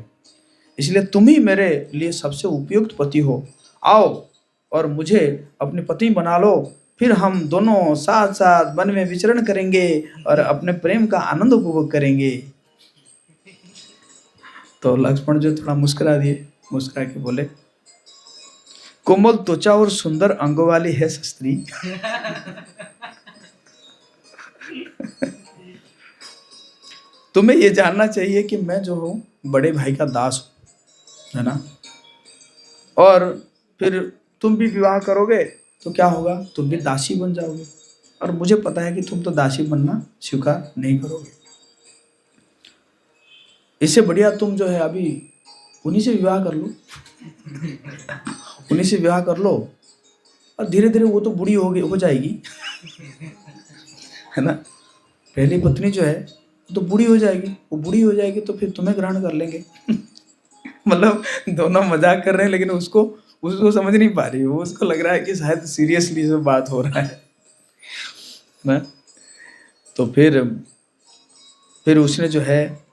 Speaker 1: इसलिए तुम ही मेरे लिए सबसे उपयुक्त पति हो। आओ और मुझे अपने पति बना लो, फिर हम दोनों साथ साथ वन में विचरण करेंगे और अपने प्रेम का आनंद उपभोग करेंगे। तो लक्ष्मण जो थोड़ा मुस्कुरा दिए, मुस्कुरा के बोले, कोमल त्वचा और सुंदर अंगों वाली है स्त्री, तुम्हें ये जानना चाहिए कि मैं जो हूँ बड़े भाई का दास हूँ, है ना। और फिर तुम भी विवाह करोगे तो क्या होगा, तुम भी दासी बन जाओगे। और मुझे पता है कि तुम तो दासी बनना स्वीकार नहीं करोगे। इससे बढ़िया तुम जो है अभी उन्हीं से विवाह कर लो, उन्हीं से विवाह कर लो और धीरे धीरे वो तो बूढ़ी हो जाएगी, है ना। पहली पत्नी जो है तो बूढ़ी हो जाएगी, वो बूढ़ी हो जाएगी तो फिर तुम्हें ग्रहण कर लेंगे। मतलब दोनों मजाक कर रहे हैं, लेकिन उसको समझ नहीं पा रही, वो उसको लग रहा है कि शायद सीरियसली जो बात हो रहा है ना। तो फिर उसने जो है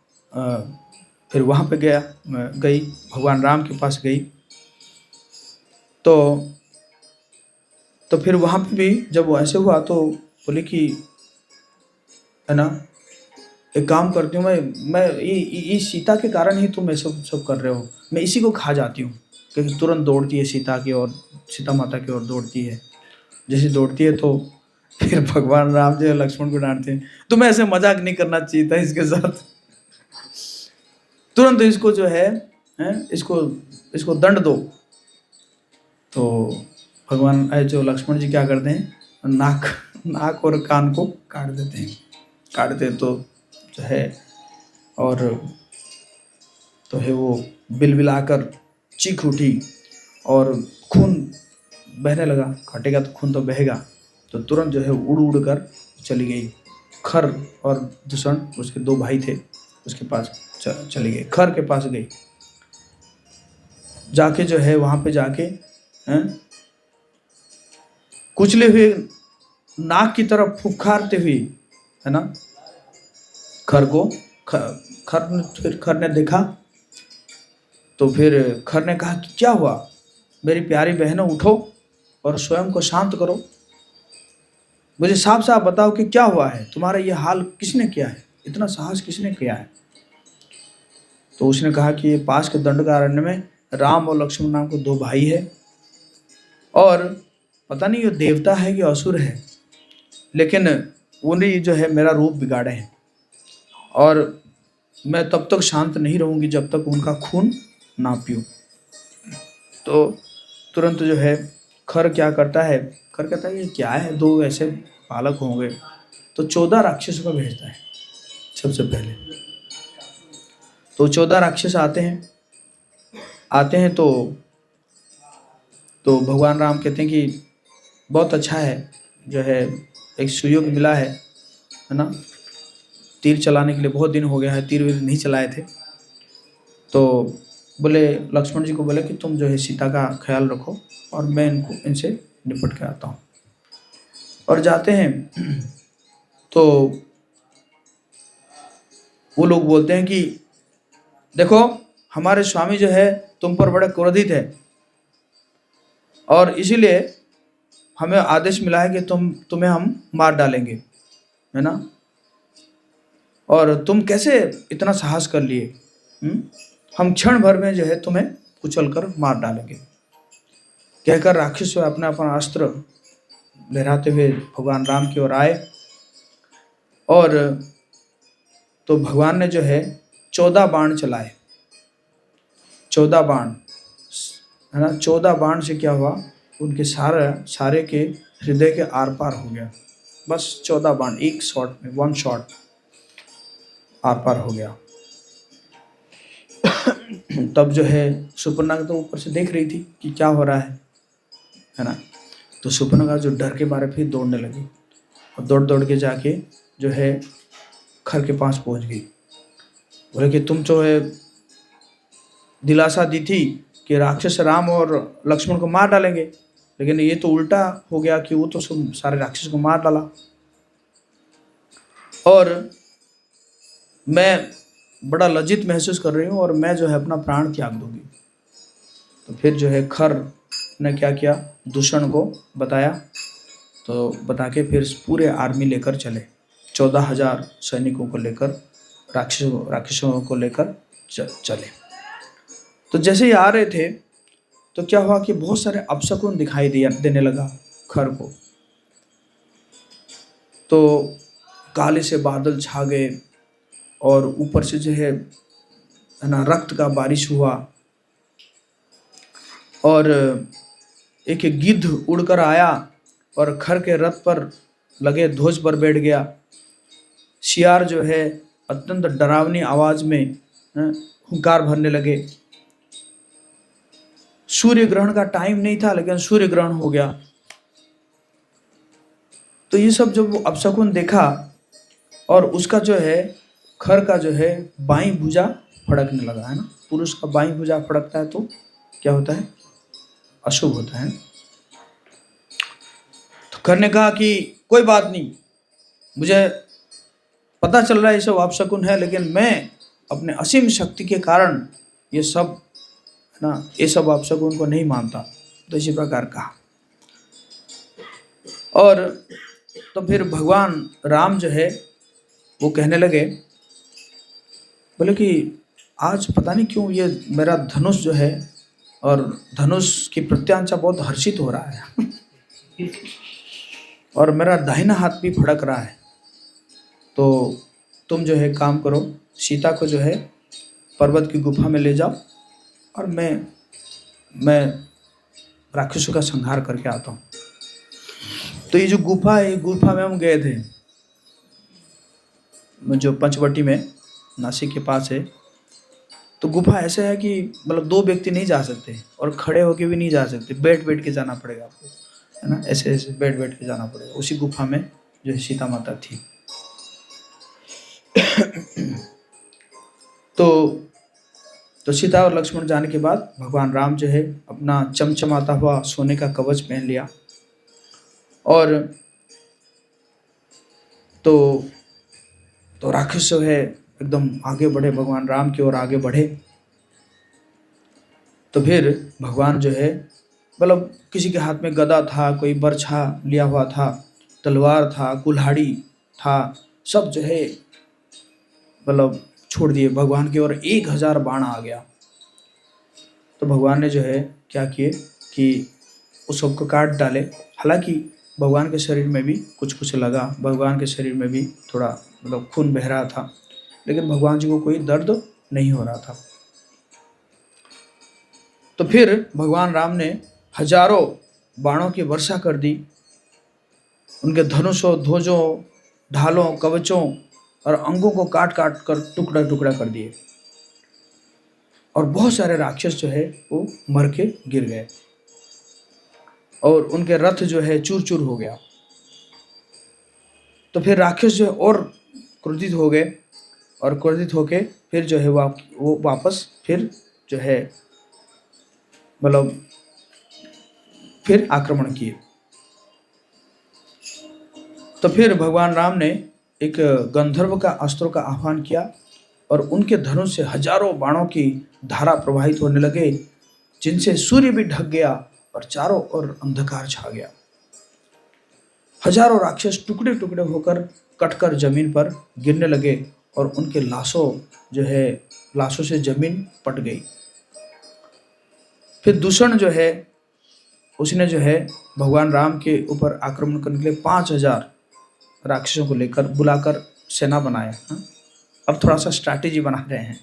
Speaker 1: फिर वहाँ पे गई, भगवान राम के पास गई। तो फिर वहाँ पे भी जब वो ऐसे हुआ तो बोले कि, है ना, एक काम करती हूँ मैं इस सीता के कारण ही तुम ये सब कर रहे हो, मैं इसी को खा जाती हूँ। क्योंकि तुरंत दौड़ती है सीता की ओर, सीता माता की ओर दौड़ती है। जैसे दौड़ती है तो फिर भगवान राम जो है लक्ष्मण को डांटते हैं, तुम्हें ऐसे मजाक नहीं करना चाहिए था इसके साथ, तुरंत इसको जो है इसको दंड दो। तो भगवान जो लक्ष्मण जी क्या करते हैं, नाक और कान को काट देते हैं। काटते तो जो है और तो है वो बिलबिलाकर चीख उठी और खून बहने लगा। काटेगा तो खून तो बहेगा। तो तुरंत जो है उड़ उड़ कर चली गई। खर और दूषण उसके दो भाई थे, उसके पास चली गई, खर के पास गई। जाके जो है वहाँ पे जाके कुचले हुए नाक की तरफ फुफकारते हुई, है ना, खर को खर ने देखा। तो फिर खर ने कहा कि क्या हुआ मेरी प्यारी बहनों, उठो और स्वयं को शांत करो, मुझे साफ साफ बताओ कि क्या हुआ है, तुम्हारा ये हाल किसने किया है, इतना साहस किसने किया है। तो उसने कहा कि ये पास के दंडकारण्य में राम और लक्ष्मण नाम को दो भाई है, और पता नहीं ये देवता है कि असुर है, लेकिन उन्हें जो है मेरा रूप बिगाड़े हैं, और मैं तब तक शांत नहीं रहूंगी जब तक उनका खून ना पीऊं। तो तुरंत जो है खर क्या करता है, खर कहता है ये क्या है, दो ऐसे बालक होंगे। तो 14 राक्षसों को भेजता है सबसे पहले। तो 14 राक्षस आते हैं तो भगवान राम कहते हैं कि बहुत अच्छा है, जो है एक सुयोग मिला है ना, तीर चलाने के लिए बहुत दिन हो गया है, तीर वीर नहीं चलाए थे। तो बोले लक्ष्मण जी को बोले कि तुम जो है सीता का ख्याल रखो और मैं इनसे निपट के आता हूँ। और जाते हैं तो वो लोग बोलते हैं कि देखो हमारे स्वामी जो है तुम पर बड़े क्रोधित है, और इसीलिए हमें आदेश मिला है कि तुम्हें हम मार डालेंगे, है ना, और तुम कैसे इतना साहस कर लिए? हम क्षण भर में जो है तुम्हें कुचल कर मार डालेंगे। कहकर राक्षस अपना अपना अस्त्र लहराते हुए भगवान राम की ओर आए, और तो भगवान ने जो है 14 बाण चलाए। 14 बाण, है ना, 14 बाण से क्या हुआ, उनके सारे के हृदय के आर पार हो गया। बस 14 बाण एक शॉट में, वन शॉट आर पार हो गया। तब जो है सुपर्णखा तो ऊपर से देख रही थी कि क्या हो रहा है ना। तो सुपर्णखा जो डर के मारे फिर दौड़ने लगी, और दौड़ दौड़ के जाके जो है खर के पास पहुंच गई। बोले कि तुम जो है दिलासा दी थी कि राक्षस राम और लक्ष्मण को मार डालेंगे, लेकिन ये तो उल्टा हो गया कि वो तो सब सारे राक्षस को मार डाला, और मैं बड़ा लज्जित महसूस कर रही हूँ, और मैं जो है अपना प्राण त्याग दूंगी। तो फिर जो है खर ने क्या किया, दूषण को बताया, तो बता के फिर पूरे आर्मी लेकर चले, 14,000 सैनिकों को लेकर, राक्षसों को लेकर चले। तो जैसे ही आ रहे थे तो क्या हुआ कि बहुत सारे अपशकुन दिखाई देने लगा खर को। तो काले से बादल छा गए, और ऊपर से जो है ना रक्त का बारिश हुआ, और एक गिद्ध उड़कर आया और खर के रथ पर लगे ध्वज पर बैठ गया। शियार जो है अत्यंत डरावनी आवाज में हुंकार भरने लगे। सूर्य ग्रहण का टाइम नहीं था, लेकिन सूर्य ग्रहण हो गया। तो ये सब जब अपशकुन देखा, और उसका जो है खर का जो है बाईं भुजा फड़कने लगा, है ना। पुरुष का बाईं भुजा फड़कता है तो क्या होता है, अशुभ होता है। तो खर ने कहा कि कोई बात नहीं, मुझे पता चल रहा है ये सब अपशकुन है, लेकिन मैं अपने असीम शक्ति के कारण ये सब ना, ये सब अपशकुन को नहीं मानता। तो इसी प्रकार कहा, और तो फिर भगवान राम जो है वो कहने लगे, बोले कि आज पता नहीं क्यों ये मेरा धनुष जो है, और धनुष की प्रत्यांशा बहुत हर्षित हो रहा है और मेरा दाहिना हाथ भी फड़क रहा है। तो तुम जो है काम करो, सीता को जो है पर्वत की गुफा में ले जाओ, और मैं राक्षसों का संहार करके आता हूँ। तो ये जो गुफा है, गुफा में हम गए थे, जो पंचवटी में नासिक के पास है। तो गुफा ऐसे है कि मतलब 2 व्यक्ति नहीं जा सकते, और खड़े होके भी नहीं जा सकते, बैठ बैठ के जाना पड़ेगा आपको, है ना, ऐसे ऐसे बैठ बैठ के जाना पड़ेगा। उसी गुफा में जो है सीता माता थी। तो सीता और लक्ष्मण जाने के बाद भगवान राम जो है अपना चमचमाता हुआ सोने का कवच पहन लिया, और तो राक्षस जो है एकदम आगे बढ़े, भगवान राम की ओर आगे बढ़े। तो फिर भगवान जो है मतलब किसी के हाथ में गदा था, कोई बरछा लिया हुआ था, तलवार था, कुल्हाड़ी था, सब जो है मतलब छोड़ दिए भगवान की ओर। 1,000 बाण आ गया। तो भगवान ने जो है क्या किए कि उस सबको काट डाले। हालांकि भगवान के शरीर में भी कुछ कुछ लगा, भगवान के शरीर में भी थोड़ा मतलब खून बह रहा था, लेकिन भगवान जी को कोई दर्द नहीं हो रहा था। तो फिर भगवान राम ने हजारों बाणों की वर्षा कर दी, उनके धनुषों, ध्वजों, ढालों, कवचों और अंगों को काट काट कर टुकड़ा टुकड़ा कर दिए, और बहुत सारे राक्षस जो है वो मर के गिर गए, और उनके रथ जो है चूर चूर हो गया। तो फिर राक्षस जो है और क्रोधित हो गए, और क्रोधित होके फिर जो है वो वापस फिर जो है मतलब फिर आक्रमण किए। तो फिर भगवान राम ने एक गंधर्व का अस्त्रों का आह्वान किया, और उनके धनुष से हजारों बाणों की धारा प्रवाहित होने लगे, जिनसे सूर्य भी ढक गया और चारों ओर अंधकार छा गया। हजारों राक्षस टुकड़े टुकड़े होकर कटकर जमीन पर गिरने लगे और उनके लाशों से जमीन पट गई। फिर दूषण उसने भगवान राम के ऊपर आक्रमण करने के लिए 5,000 राक्षसों को लेकर बुलाकर सेना बनाया। हाँ? अब थोड़ा सा स्ट्रैटेजी बना रहे हैं।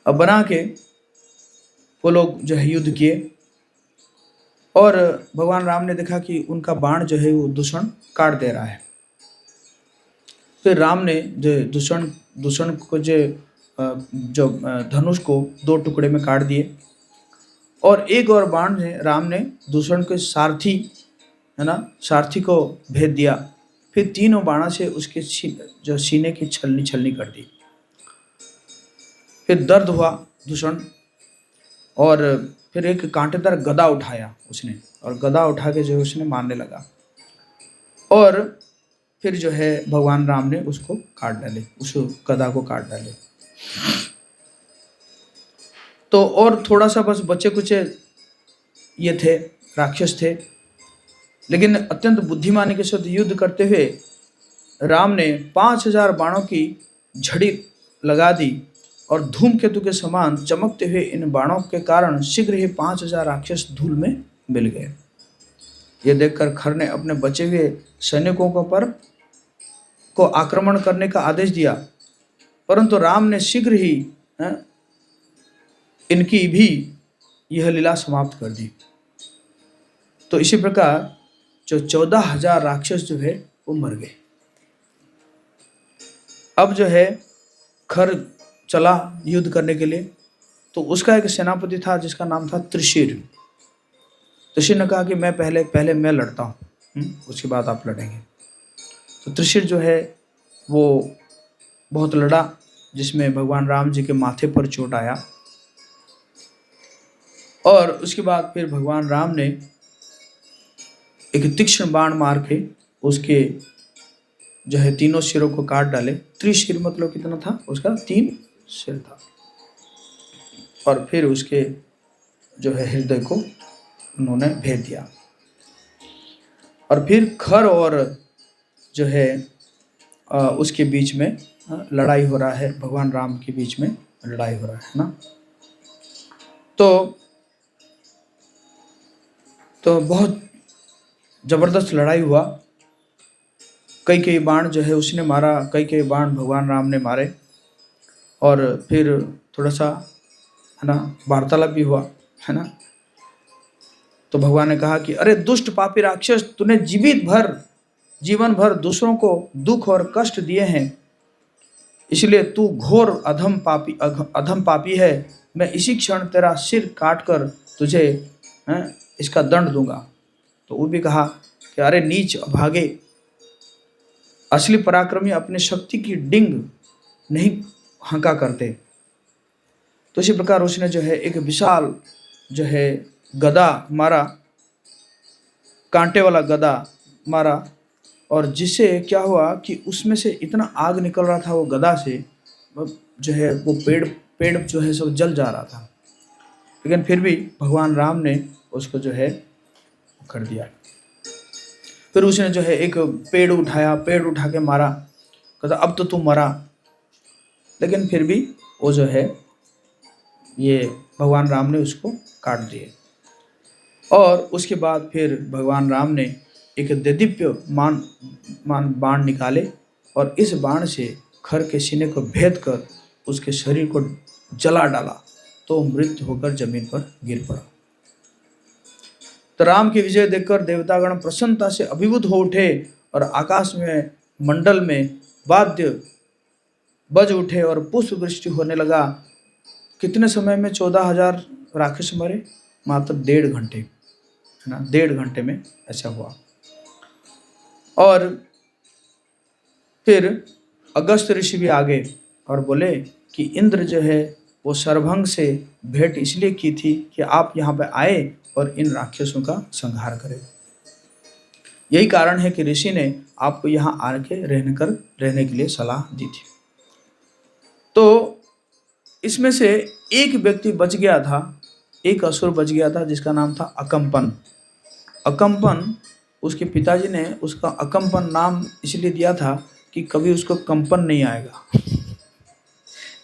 Speaker 1: अब बना के वो लोग युद्ध किए और भगवान राम ने देखा कि उनका बाण वो दूषण काट दे रहा है। फिर राम ने दूषण को धनुष को 2 टुकड़े में काट दिए और एक और बाण से राम ने दूषण के सारथी को भेद दिया। फिर तीनों बाणों से उसके सीने की छलनी कर दी। फिर दर्द हुआ दूषण और फिर एक कांटेदार गदा उठाया उसने और गदा उठा के उसने मारने लगा और फिर भगवान राम ने उसको काट डाले, उस गदा को काट डाले। तो और थोड़ा सा बस बचे कुछ ये थे, राक्षस थे, लेकिन अत्यंत बुद्धिमानी के साथ युद्ध करते हुए राम ने 5,000 बाणों की झड़ी लगा दी और धूमकेतु के समान चमकते हुए इन बाणों के कारण शीघ्र ही 5,000 राक्षस धूल में मिल गए। यह देखकर खर ने अपने बचे हुए सैनिकों को आक्रमण करने का आदेश दिया, परंतु राम ने शीघ्र ही इनकी भी यह लीला समाप्त कर दी। तो इसी प्रकार 14,000 राक्षस वो मर गए। अब खर चला युद्ध करने के लिए, तो उसका एक सेनापति था जिसका नाम था त्रिशिर। त्रिशिर ने कहा कि मैं पहले मैं लड़ता हूँ, उसके बाद आप लड़ेंगे। तो त्रिशिर वो बहुत लड़ा, जिसमें भगवान राम जी के माथे पर चोट आया और उसके बाद फिर भगवान राम ने एक तीक्ष्ण बाण मार के उसके तीनों सिरों को काट डाले। त्रिशिर मतलब कितना था, उसका 3 सिर था और फिर उसके हृदय को उन्होंने भेद दिया। और फिर खर और उसके बीच में लड़ाई हो रहा है, भगवान राम के बीच में लड़ाई हो रहा है ना। तो बहुत जबरदस्त लड़ाई हुआ। कई बाण उसने मारा, कई बाण भगवान राम ने मारे और फिर थोड़ा सा वार्तालाप भी हुआ, है ना। तो भगवान ने कहा कि अरे दुष्ट पापी राक्षस, तूने जीवन भर दूसरों को दुख और कष्ट दिए हैं, इसलिए तू घोर अधम पापी है। मैं इसी क्षण तेरा सिर काट कर तुझे इसका दंड दूंगा। तो वो भी कहा कि अरे नीच अभागे, असली पराक्रमी अपने शक्ति की डिंग नहीं हंका करते। तो इसी प्रकार उसने एक विशाल गदा मारा, कांटे वाला गदा मारा, और जिससे क्या हुआ कि उसमें से इतना आग निकल रहा था वो गदा से, वो पेड़ सब जल जा रहा था। लेकिन फिर भी भगवान राम ने उसको कर दिया। फिर उसने एक पेड़ उठा के मारा, कहता अब तो तू मरा। लेकिन फिर भी वो ये भगवान राम ने उसको काट दिए। और उसके बाद फिर भगवान राम ने एक देदीप्य बाण निकाले और इस बाण से खर के सीने को भेद कर उसके शरीर को जला डाला, तो मृत होकर जमीन पर गिर पड़ा। तो राम की विजय देखकर देवतागण प्रसन्नता से अभिभूत हो उठे और आकाश में मंडल में वाद्य बज उठे और पुष्प वृष्टि होने लगा। कितने समय में 14,000 राक्षस मरे? मात्र 1.5 घंटे, है ना। 1.5 घंटे में ऐसा हुआ। और फिर अगस्त ऋषि भी आ गए और बोले कि इंद्र वो सरभंग से भेंट इसलिए की थी कि आप यहाँ पे आए और इन राक्षसों का संहार करें। यही कारण है कि ऋषि ने आपको यहाँ आके रहने के लिए सलाह दी थी। तो इसमें से एक व्यक्ति बच गया था, एक असुर बच गया था जिसका नाम था अकंपन। अकंपन उसके पिताजी ने उसका अकम्पन नाम इसलिए दिया था कि कभी उसको कंपन नहीं आएगा।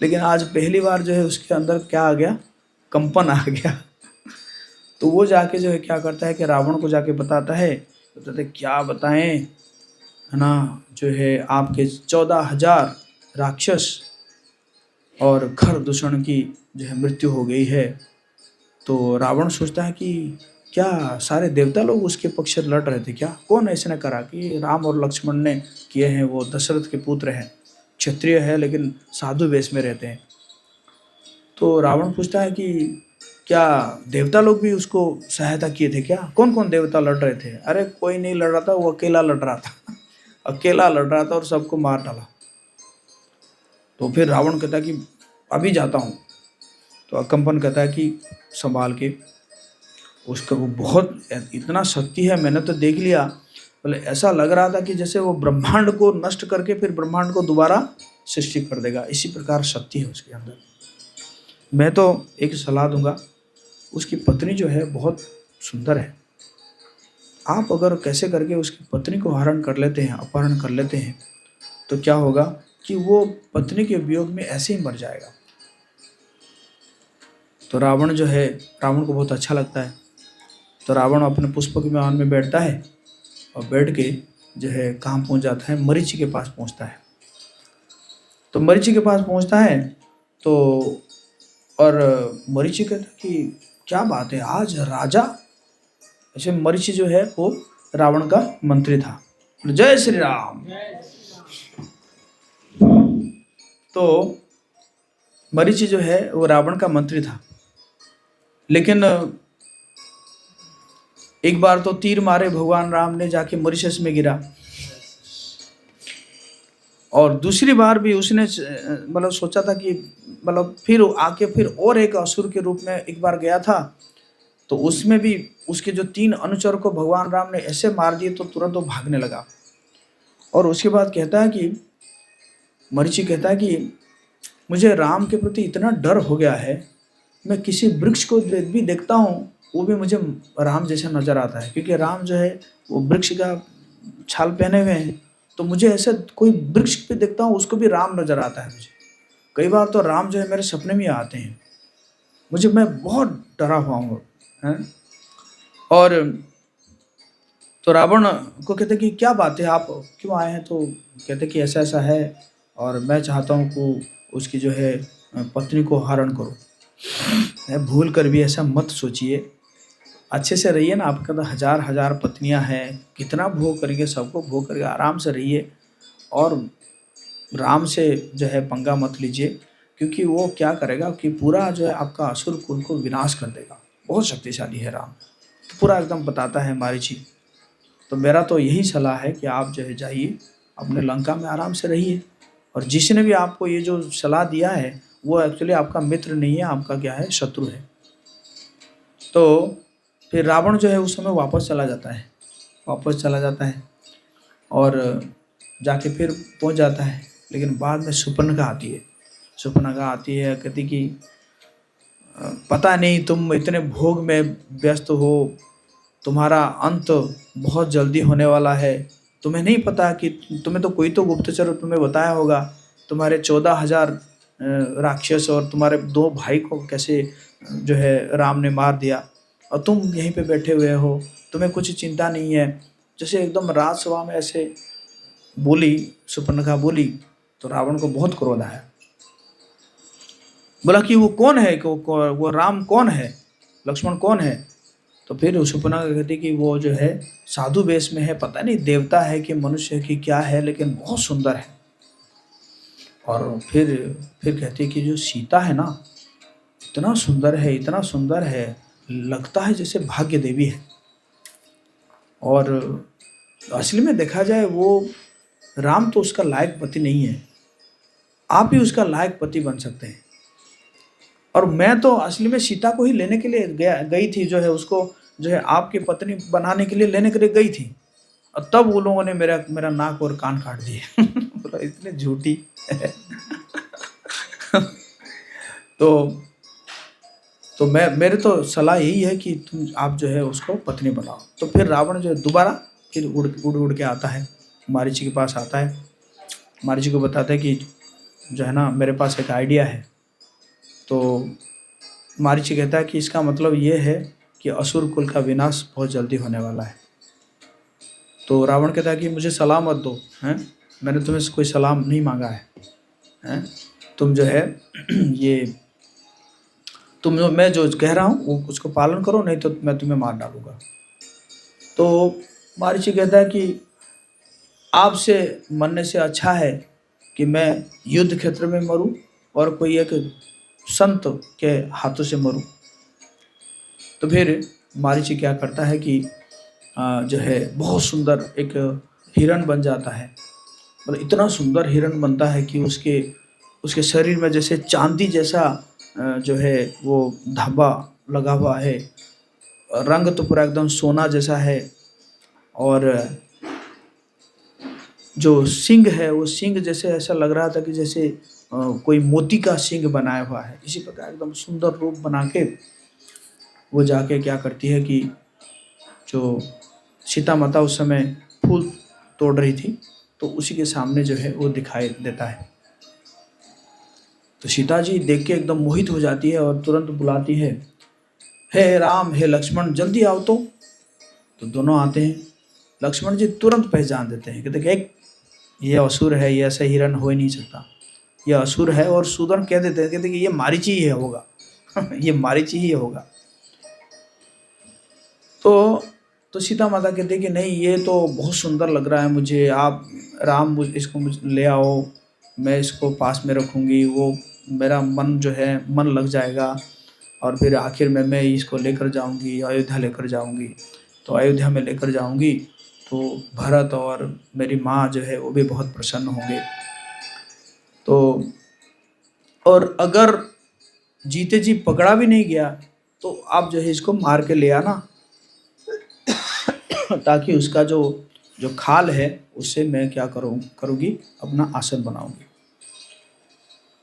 Speaker 1: लेकिन आज पहली बार जो है उसके अंदर क्या आ गया, कंपन आ गया। तो वो जाके जो है क्या करता है कि रावण को जाके बताता है, बताते क्या बताएं, है ना, जो है आपके 14,000 राक्षस और खर दूषण की जो है मृत्यु हो गई है। तो रावण सोचता है कि क्या सारे देवता लोग उसके पक्ष से लड़ रहे थे क्या, कौन ऐसे ने करा कि राम और लक्ष्मण ने किए हैं, वो दशरथ के पुत्र हैं, क्षत्रिय है लेकिन साधु वेश में रहते हैं। तो रावण पूछता है कि क्या देवता लोग भी उसको सहायता किए थे क्या, कौन कौन देवता लड़ रहे थे। अरे कोई नहीं लड़ रहा था, वो अकेला लड़ रहा था। अकेला लड़ रहा था और सबको मार डाला। तो फिर रावण कहता है कि अभी जाता हूँ। तो अकम्पन कहता है कि संभाल के, उसका वो बहुत इतना शक्ति है, मैंने तो देख लिया, बोले ऐसा लग रहा था कि जैसे वो ब्रह्मांड को नष्ट करके फिर ब्रह्मांड को दोबारा सृष्टि कर देगा, इसी प्रकार शक्ति है उसके अंदर। मैं तो एक सलाह दूंगा, उसकी पत्नी जो है बहुत सुंदर है, आप अगर कैसे करके उसकी पत्नी को हरण कर लेते हैं, अपहरण कर लेते हैं, तो क्या होगा कि वो पत्नी के वियोग में ऐसे ही मर जाएगा। तो रावण जो है, रावण को बहुत अच्छा लगता है। तो रावण अपने पुष्पक विमान में बैठता है और बैठ के जो है कहाँ पहुँच जाता है, मरीचि के पास पहुँचता है। तो मरीचि के पास पहुँचता है तो, और मरीचि कहता है कि क्या बात है आज राजा, ऐसे मरीचि जो है वो रावण का मंत्री था। जय श्री राम। तो मरीचि जो है वो रावण का मंत्री था, लेकिन एक बार तो तीर मारे भगवान राम ने जाके मॉरिशस में गिरा, और दूसरी बार भी उसने मतलब सोचा था कि मतलब फिर आके फिर और एक असुर के रूप में एक बार गया था। तो उसमें भी उसके जो 3 अनुचर को भगवान राम ने ऐसे मार दिए तो तुरंत वो भागने लगा। और उसके बाद कहता है कि मरीचि कहता है कि मुझे राम के प्रति इतना डर हो गया है, मैं किसी वृक्ष को भी देखता हूँ वो भी मुझे राम जैसा नजर आता है, क्योंकि राम जो है वो वृक्ष का छाल पहने हुए हैं। तो मुझे ऐसे कोई वृक्ष पे देखता हूँ उसको भी राम नजर आता है मुझे। कई बार तो राम जो है मेरे सपने में आते हैं मुझे, मैं बहुत डरा हुआ हूँ हैं? और तो रावण को कहते कि क्या बात है, आप क्यों आए हैं। तो कहते कि ऐसा ऐसा है और मैं चाहता हूँ कि उसकी जो है पत्नी को हरण करो। भूल कर भी ऐसा मत सोचिए, अच्छे से रहिए ना, आपका तो 1000 पत्नियां हैं, कितना भोग करेंगे, सबको भोग करके आराम से रहिए। और राम से जो है पंगा मत लीजिए, क्योंकि वो क्या करेगा कि पूरा जो है आपका असुर कुल को विनाश कर देगा, बहुत शक्तिशाली है राम। तो पूरा एकदम बताता है मारीची। तो मेरा तो यही सलाह है कि आप जो है जाइए अपने लंका में आराम से रहिए। और जिसने भी आपको ये जो सलाह दिया है वो एक्चुअली आपका मित्र नहीं है, आपका क्या है, शत्रु है। तो फिर रावण जो है उस समय वापस चला जाता है, वापस चला जाता है और जाके फिर पहुंच जाता है। लेकिन बाद में शूर्पणखा आती है, शूर्पणखा आती है, कहती कि पता नहीं तुम इतने भोग में व्यस्त हो, तुम्हारा अंत बहुत जल्दी होने वाला है, तुम्हें नहीं पता कि तुम्हें तो कोई तो गुप्तचर तुम्हें बताया होगा, तुम्हारे 14,000 राक्षस और तुम्हारे 2 भाई को कैसे जो है राम ने मार दिया, और तुम यहीं पे बैठे हुए हो, तुम्हें कुछ चिंता नहीं है। जैसे एकदम राजसभा में ऐसे बोली, शूर्पणखा बोली। तो रावण को बहुत क्रोध आया, बोला कि वो कौन है, वो राम कौन है, लक्ष्मण कौन है। तो फिर शूर्पणखा कहती कि वो जो है साधु वेश में है, पता नहीं देवता है कि मनुष्य है कि क्या है, लेकिन बहुत सुंदर है। और फिर कहती कि जो सीता है ना, इतना सुंदर है, इतना सुंदर है, लगता है जैसे भाग्य देवी है। और असली में देखा जाए वो राम तो उसका लायक पति नहीं है, आप ही उसका लायक पति बन सकते हैं। और मैं तो असली में सीता को ही लेने के लिए गई थी, जो है उसको जो है आपकी पत्नी बनाने के लिए लेने के लिए गई थी, और तब वो लोगों ने मेरा मेरा नाक और कान काट दिए। बोला इतनी झूठी। तो मेरे तो सलाह यही है कि तुम आप जो है उसको पत्नी बनाओ। तो फिर रावण जो है दोबारा फिर उड़ उड़ उड़ के आता है, मारीची के पास आता है, मारीची को बताता है कि जो है ना मेरे पास एक आइडिया है। तो मारीची कहता है कि इसका मतलब ये है कि असुर कुल का विनाश बहुत जल्दी होने वाला है। तो रावण कहता है कि मुझे सलाह मत दो, हैं, मैंने तुम्हें कोई सलाम नहीं मांगा है, हैं, तुम जो है ये तुम जो मैं जो कह रहा हूँ वो उसको पालन करो, नहीं तो मैं तुम्हें मार डालूंगा। तो मारीची कहता है कि आपसे मरने से अच्छा है कि मैं युद्ध क्षेत्र में मरूं और कोई एक संत के हाथों से मरूं। तो फिर मारीची क्या करता है कि जो है बहुत सुंदर एक हिरण बन जाता है। मतलब इतना सुंदर हिरण बनता है कि उसके उसके शरीर में जैसे चांदी जैसा जो है वो धाबा लगा हुआ है, रंग तो पूरा एकदम सोना जैसा है, और जो सींग है वो सींग जैसे ऐसा लग रहा था कि जैसे कोई मोती का सींग बनाया हुआ है। इसी प्रकार एकदम सुंदर रूप बना के वो जाके क्या करती है कि जो सीता माता उस समय फूल तोड़ रही थी, तो उसी के सामने जो है वो दिखाई देता है। तो सीता जी देख के एकदम मोहित हो जाती है और तुरंत बुलाती है, हे राम हे लक्ष्मण जल्दी आओ। तो दोनों आते हैं। लक्ष्मण जी तुरंत पहचान देते हैं, कहते एक ये असुर है, ये ऐसा हिरण हो ही नहीं सकता, ये असुर है। और सूदन कह देते हैं, कहते कि ये मारीची ही है होगा ये मारीची ही होगा। तो सीता माता कहते हैं कि नहीं, ये तो बहुत सुंदर लग रहा है मुझे, आप राम इसको मुझे ले आओ, मैं इसको पास में रखूँगी, वो मेरा मन जो है मन लग जाएगा, और फिर आखिर में मैं इसको लेकर जाऊँगी, अयोध्या लेकर जाऊँगी। तो अयोध्या में लेकर जाऊँगी तो भरत और मेरी माँ जो है वो भी बहुत प्रसन्न होंगे। तो और अगर जीते जी पकड़ा भी नहीं गया तो आप जो है इसको मार के ले आना, ताकि उसका जो जो खाल है उससे मैं क्या करूँगी, अपना आसन बनाऊंगी।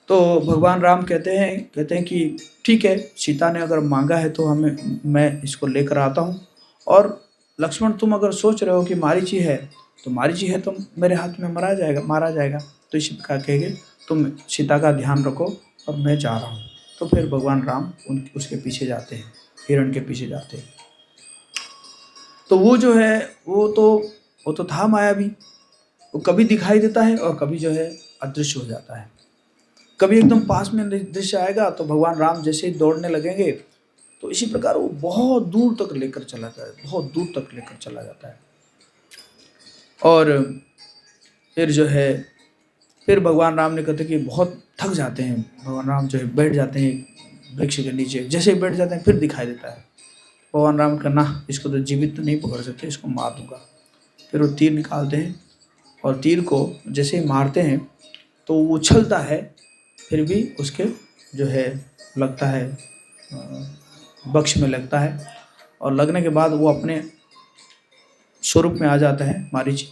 Speaker 1: तो भगवान राम कहते हैं कि ठीक है, सीता ने अगर मांगा है तो मैं इसको लेकर आता हूँ। और लक्ष्मण तुम अगर सोच रहे हो कि मारीची है तो मारीची है तो मेरे हाथ में मारा जाएगा। तो इसी प्रकार कहेंगे तुम सीता का ध्यान रखो और मैं जा रहा हूँ। तो फिर भगवान राम उसके पीछे जाते हैं, हिरण के पीछे जाते हैं। तो वो जो है वो तो था मायावी, वो कभी दिखाई देता है और कभी जो है अदृश्य हो जाता है। कभी एकदम पास में दृश्य आएगा तो भगवान राम जैसे ही दौड़ने लगेंगे तो इसी प्रकार वो बहुत दूर तक लेकर चला जाता है, बहुत दूर तक लेकर चला जाता है। और फिर जो है फिर भगवान राम ने कहते कि बहुत थक जाते हैं, भगवान राम जो है बैठ जाते हैं वृक्ष के नीचे। जैसे ही बैठ जाते हैं फिर दिखाई देता है। भगवान राम का ना, इसको तो जीवित तो नहीं पकड़ सकते, इसको मार दूंगा। फिर वो तीर निकालते हैं और तीर को जैसे ही मारते हैं तो वो उछलता है, फिर भी उसके जो है लगता है बक्ष में लगता है, और लगने के बाद वो अपने स्वरूप में आ जाता है मारीच।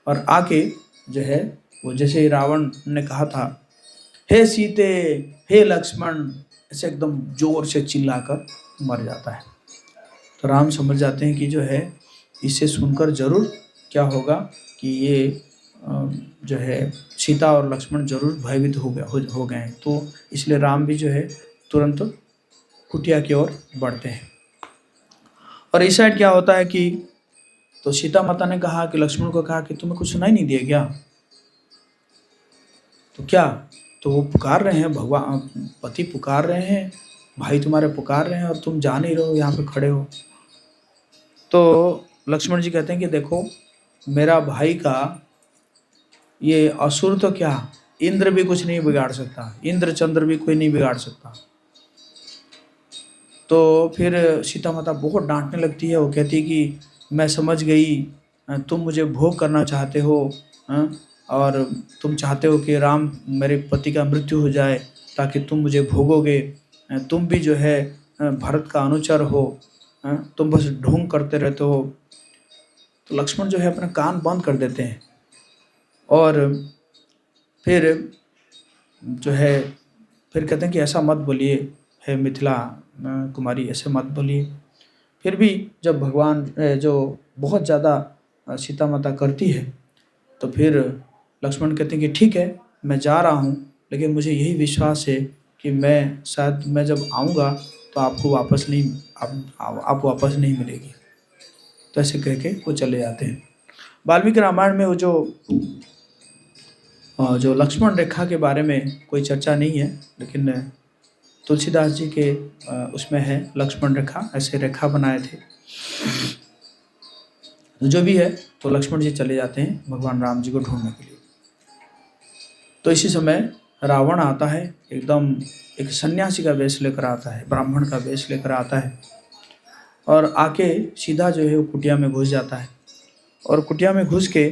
Speaker 1: और आके जो है वो जैसे ही रावण ने कहा था हे सीते हे लक्ष्मण, ऐसे एकदम जोर से चिल्लाकर मर जाता है। तो राम समझ जाते हैं कि जो है इसे सुनकर जरूर क्या होगा कि ये जो है सीता और लक्ष्मण जरूर भयभीत हो गए हैं। तो इसलिए राम भी जो है तुरंत कुटिया की ओर बढ़ते हैं। और इस साइड क्या होता है कि तो सीता माता ने कहा कि लक्ष्मण को कहा कि तुम्हें कुछ सुनाई नहीं दिया क्या? तो क्या, तो वो पुकार रहे हैं, भगवान पति पुकार रहे हैं, भाई तुम्हारे पुकार रहे हैं और तुम जा नहीं रहे हो, यहाँ पे खड़े हो। तो लक्ष्मण जी कहते हैं कि देखो मेरा भाई का ये असुर तो क्या, इंद्र भी कुछ नहीं बिगाड़ सकता, इंद्र चंद्र भी कोई नहीं बिगाड़ सकता। तो फिर सीता माता बहुत डांटने लगती है। वो कहती है कि मैं समझ गई, तुम मुझे भोग करना चाहते हो, और तुम चाहते हो कि राम मेरे पति का मृत्यु हो जाए ताकि तुम मुझे भोगोगे। तुम भी जो है भरत का अनुचर हो, तुम बस ढोंग करते रहते हो। तो लक्ष्मण जो है अपना कान बंद कर देते हैं और फिर जो है फिर कहते हैं कि ऐसा मत बोलिए हे मिथिला कुमारी, ऐसे मत बोलिए। फिर भी जब भगवान जो बहुत ज़्यादा सीता माता करती है, तो फिर लक्ष्मण कहते हैं कि ठीक है, मैं जा रहा हूँ, लेकिन मुझे यही विश्वास है कि मैं जब आऊँगा तो आपको वापस नहीं आप वापस नहीं मिलेगी। तो ऐसे कह के वो चले जाते हैं। वाल्मीकि रामायण में वो जो लक्ष्मण रेखा के बारे में कोई चर्चा नहीं है, लेकिन तुलसीदास जी के उसमें है लक्ष्मण रेखा, ऐसे रेखा बनाए थे। जो भी है, तो लक्ष्मण जी चले जाते हैं भगवान राम जी को ढूंढने के लिए। तो इसी समय रावण आता है, एकदम एक सन्यासी का वेश लेकर आता है, ब्राह्मण का वेश लेकर आता है, और आके सीधा जो है वो कुटिया में घुस जाता है। और कुटिया में घुस के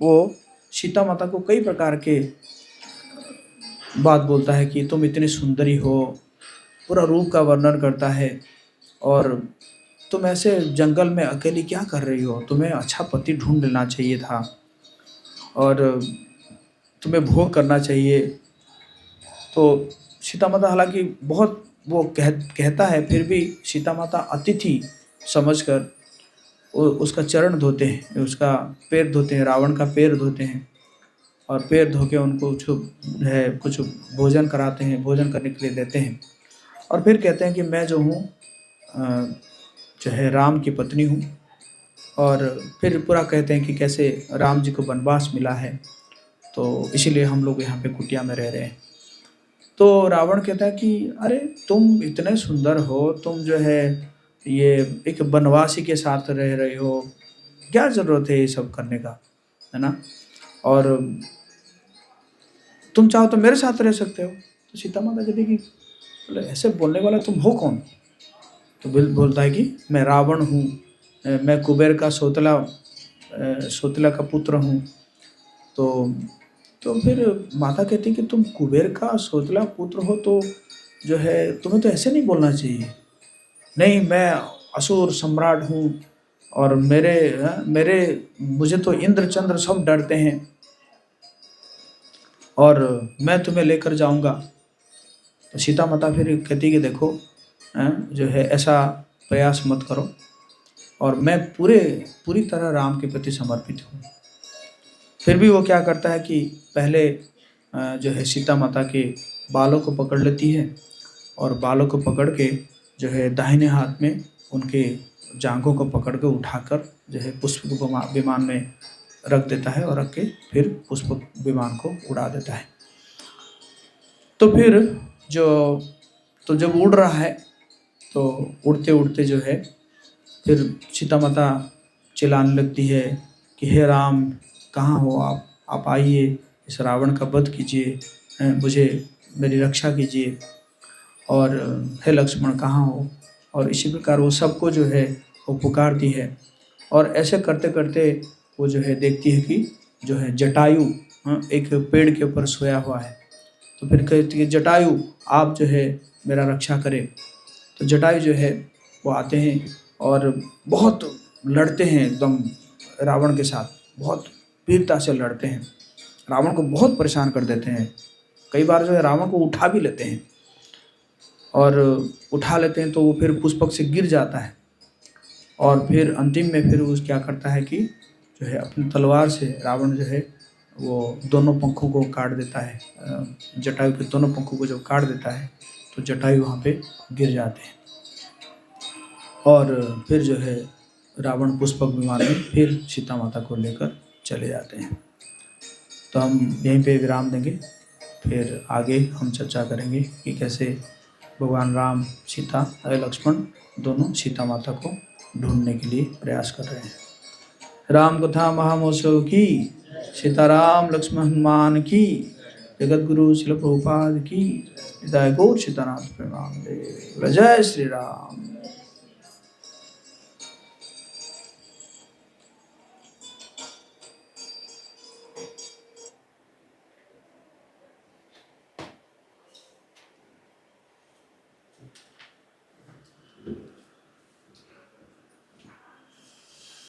Speaker 1: वो सीता माता को कई प्रकार के बात बोलता है कि तुम इतनी सुंदरी हो, पूरा रूप का वर्णन करता है, और तुम ऐसे जंगल में अकेली क्या कर रही हो, तुम्हें अच्छा पति ढूंढ लेना चाहिए था, और तुम्हें भोग करना चाहिए। तो सीता माता हालांकि बहुत वो कहता है, फिर भी सीता माता अतिथि समझकर उसका चरण धोते हैं, उसका पैर धोते हैं, रावण का पैर धोते हैं, और पैर धो के उनको कुछ भोजन कराते हैं, भोजन करने के लिए देते हैं। और फिर कहते हैं कि मैं जो हूँ जो है राम की पत्नी हूँ। और फिर पूरा कहते हैं कि कैसे राम जी को वनवास मिला है, तो इसीलिए हम लोग यहाँ पे कुटिया में रह रहे हैं। तो रावण कहता है कि अरे तुम इतने सुंदर हो, तुम जो है ये एक वनवासी के साथ रह रहे हो, क्या ज़रूरत है ये सब करने का, है ना, और तुम चाहो तो मेरे साथ रह सकते हो। तो सीता माता कहती कि बोले ऐसे बोलने वाला तुम हो कौन? तो बोलता है कि मैं रावण हूँ, मैं कुबेर का सोतला का पुत्र हूँ। तो फिर माता कहती कि तुम कुबेर का सोतला पुत्र हो, तो जो है तुम्हें तो ऐसे नहीं बोलना चाहिए। नहीं, मैं असुर सम्राट हूँ, और मेरे मुझे तो इंद्र चंद्र सब डरते हैं, और मैं तुम्हें लेकर जाऊंगा। तो सीता माता फिर कहती कि देखो जो है ऐसा प्रयास मत करो, और मैं पूरी तरह राम के प्रति समर्पित हूँ। फिर भी वो क्या करता है कि पहले जो है सीता माता के बालों को पकड़ लेती है, और बालों को पकड़ के जो है दाहिने हाथ में उनके जांघों को पकड़ के उठाकर जो है पुष्पक विमान में रख देता है, और रख के फिर पुष्पक विमान को उड़ा देता है। तो फिर जब उड़ रहा है, तो उड़ते उड़ते जो है फिर सीता माता चिल्लाने लगती है कि हे राम, कहाँ हो आप आइए, इस रावण का वध कीजिए, मुझे मेरी रक्षा कीजिए, और हे लक्ष्मण कहाँ हो। और इसी प्रकार वो सबको जो है वो पुकारती है, और ऐसे करते करते वो जो है देखती है कि जो है जटायु एक पेड़ के ऊपर सोया हुआ है। तो फिर कहती है जटायु आप जो है मेरा रक्षा करें। तो जटायु जो है वो आते हैं और बहुत लड़ते हैं, एकदम रावण के साथ बहुत वीरता से लड़ते हैं, रावण को बहुत परेशान कर देते हैं। कई बार जो है रावण को उठा भी लेते हैं, और उठा लेते हैं तो वो फिर पुष्पक से गिर जाता है, और फिर अंतिम में फिर वो क्या करता है कि जो है अपनी तलवार से रावण जो है वो दोनों पंखों को काट देता है। जटायु के दोनों पंखों को जब काट देता है तो जटायु वहाँ पे गिर जाते हैं, और फिर जो है रावण पुष्पक विमान में फिर सीता माता को लेकर चले जाते हैं। तो हम यहीं पे विराम देंगे, फिर आगे हम चर्चा करेंगे कि कैसे भगवान राम सीता और लक्ष्मण दोनों सीता माता को ढूंढने के लिए प्रयास कर रहे हैं। राम कथा महामहोत्सव की, सीताराम लक्ष्मण हनुमान की, जगत गुरु शिल प्रभुपाद की, हृदय गौर सीतानाथ प्रेमानंदे। जय श्री राम।